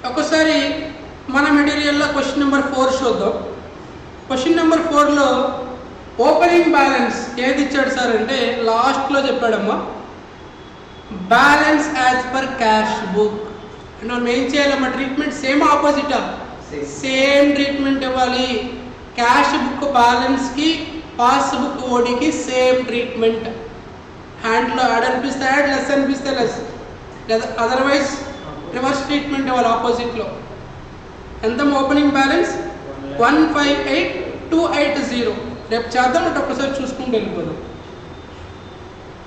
ఒకసారి మన మెటీరియల్లో క్వశ్చన్ నెంబర్ 4 చూద్దాం. క్వశ్చన్ నెంబర్ 4లో ఓపెనింగ్ బ్యాలెన్స్ ఏది ఇచ్చాడు సార్ అంటే, లాస్ట్లో చెప్పాడమ్మా balance as per cash book. అంటే మనం ఏం చేయాలమ్మా, ట్రీట్మెంట్ సేమ్ ఆపోజిటా? సేమ్ ట్రీట్మెంట్ ఇవ్వాలి. క్యాష్ బుక్ బ్యాలెన్స్కి పాస్బుక్ ఓడికి సేమ్ ట్రీట్మెంట్. హ్యాండ్లో యాడ్ అనిపిస్తే యాడ్, లెస్ అనిపిస్తే లెస్, లేదా అదర్వైజ్ రివర్స్ ట్రీట్మెంట్ ఇవ్వాలి ఆపోజిట్లో. ఎంత ఓపెనింగ్ బ్యాలెన్స్? 158,280. రేపు చేద్దాం అంటే ఒక్కసారి చూసుకుంటూ వెళ్ళిపోదాం.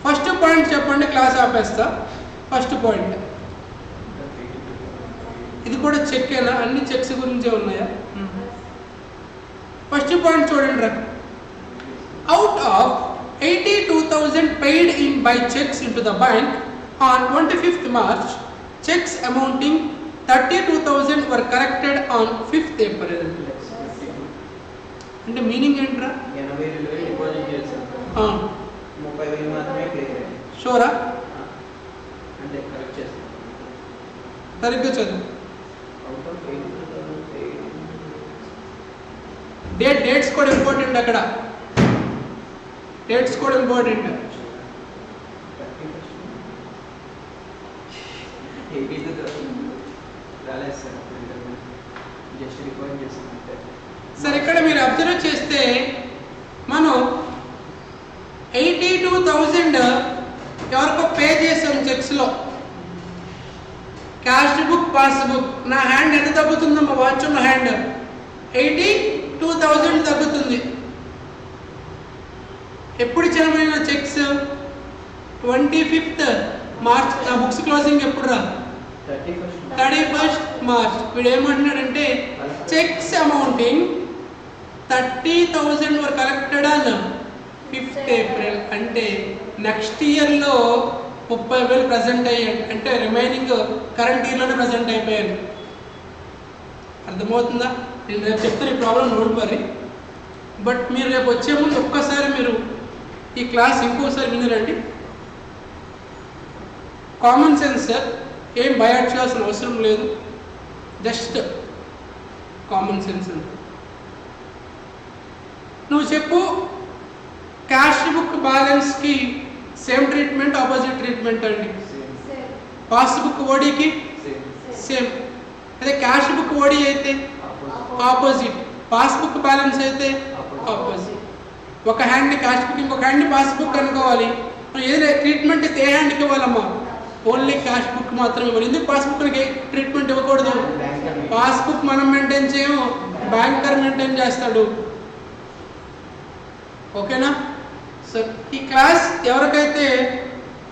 ఫస్ట్ పాయింట్ చెప్పండి, క్లాస్ ఆపేస్తా. ఫస్ట్ పాయింట్ ఇది కూడా చెక్కేనా? అన్ని చెక్స్ గురించే ఉన్నాయా? ఫస్ట్ పాయింట్ చూడండి రా. Out of 82,000 paid in by checks in to the bank on 25th March, checks amounting 32,000 were corrected on 5th April. అంటే మీనింగ్ ఏంట్రా? 80,000 డిపాజిట్ చేశాను, 30,000 మాత్రమే క్లియర్ అయ్యాయి. షూరా? అంటే కరెక్ట్ చేస్తాను. సరిగ్గా చదువు. అవుట్ ఆఫ్ 82,000 డేట్స్ కూడా ఇంపార్టెంట్. అక్కడ డేట్స్ కూడా ఇంపార్టెంట్. 82,000 రాలేదు సార్, జస్ట్ రికార్డ్ చేస్తాను. సార్ ఇక్కడ మీరు అబ్జర్వ్ చేస్తే మనం 82,000 ఎవరికో పే చేసాం చెక్స్లో. Cash book, passbook. నా హ్యాండ్ ఎంత తగ్గుతుందమ్మా? వాచ్ ఉన్న హ్యాండ్ 82,000 తగ్గుతుంది. ఎప్పుడు ఇచ్చిన చెక్స్? 25th March. నా బుక్స్ క్లోజింగ్ ఎప్పుడు రా? 31st March. వీడు ఏమంటున్నాడంటే cheques amounting 30,000 were collected on 5th April. అంటే నెక్స్ట్ ఇయర్లో 30,000 ప్రజెంట్ అయ్యాయి. అంటే రిమైనింగ్ కరెంట్ ఇయర్లోనే ప్రజెంట్ అయిపోయాను. అర్థమవుతుందా? నేను రేపు చెప్తాను ఈ ప్రాబ్లం, నోట్ మరి. బట్ మీరు రేపు వచ్చే ముందు ఒక్కసారి మీరు ఈ క్లాస్ ఇంకోసారి వినరండి. కామన్ సెన్స్ సార్, ఏం బయాట్ చేయాల్సిన అవసరం లేదు, జస్ట్ కామన్ సెన్స్ అంతే. నువ్వు చెప్పు బ్యాలెన్స్కి సేమ్ ట్రీట్మెంట్ ఆపోజిట్ ట్రీట్మెంట్ అండి. సేమ్ పాస్బుక్ ఓడీకి సేమ్ సేమ్. అదే క్యాష్ బుక్ ఓడీ అయితే ఆపోజిట్, పాస్బుక్ బ్యాలెన్స్ అయితే ఆపోజిట్. ఒక హ్యాండ్ని క్యాష్ బుక్, ఇంకొక హ్యాండ్ని పాస్బుక్ అనుకోవాలి. ఏదైనా ట్రీట్మెంట్ అయితే ఏ హ్యాండ్కి ఇవ్వాలమ్మా? ఓన్లీ క్యాష్ బుక్ మాత్రమే ఇవ్వాలి. ఎందుకు పాస్బుక్కి ట్రీట్మెంట్ ఇవ్వకూడదు? పాస్బుక్ మనం మెయింటైన్ చేయము, బ్యాంకర్ మెయింటైన్ చేస్తాడు. ఓకేనా సార్? ఈ క్లాస్ ఎవరికైతే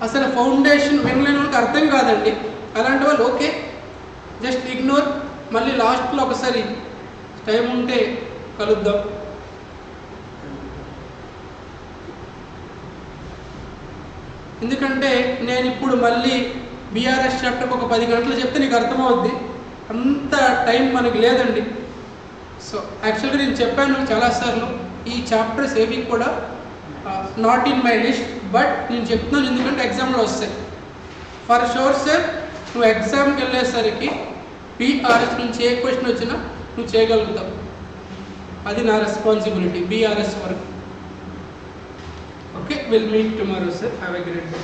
అసలు ఫౌండేషన్ వినలేని వాళ్ళకి అర్థం కాదండి, అలాంటి వాళ్ళు ఓకే జస్ట్ ఇగ్నోర్. మళ్ళీ లాస్ట్లో ఒకసారి టైం ఉంటే కలుద్దాం. ఎందుకంటే నేను ఇప్పుడు మళ్ళీ బీఆర్ఎస్ చాప్టర్కి ఒక 10 గంటలు చెప్తే నీకు అర్థమవుద్ది, అంత టైం మనకి లేదండి. సో యాక్చువల్గా నేను చెప్పాను చాలాసార్లు, ఈ చాప్టర్స్ ఏవి కూడా not in my list, but నేను చెప్తున్నాను ఎందుకంటే ఎగ్జామ్లో వస్తాయి. ఫర్ షూర్ సార్, నువ్వు ఎగ్జామ్కి వెళ్ళేసరికి బీఆర్ఎస్ నుంచి ఏ క్వశ్చన్ వచ్చినా నువ్వు చేయగలుగుతావు. అది నా రెస్పాన్సిబిలిటీ బీఆర్ఎస్ వరకు. Okay, will meet tomorrow sir. Have a great day.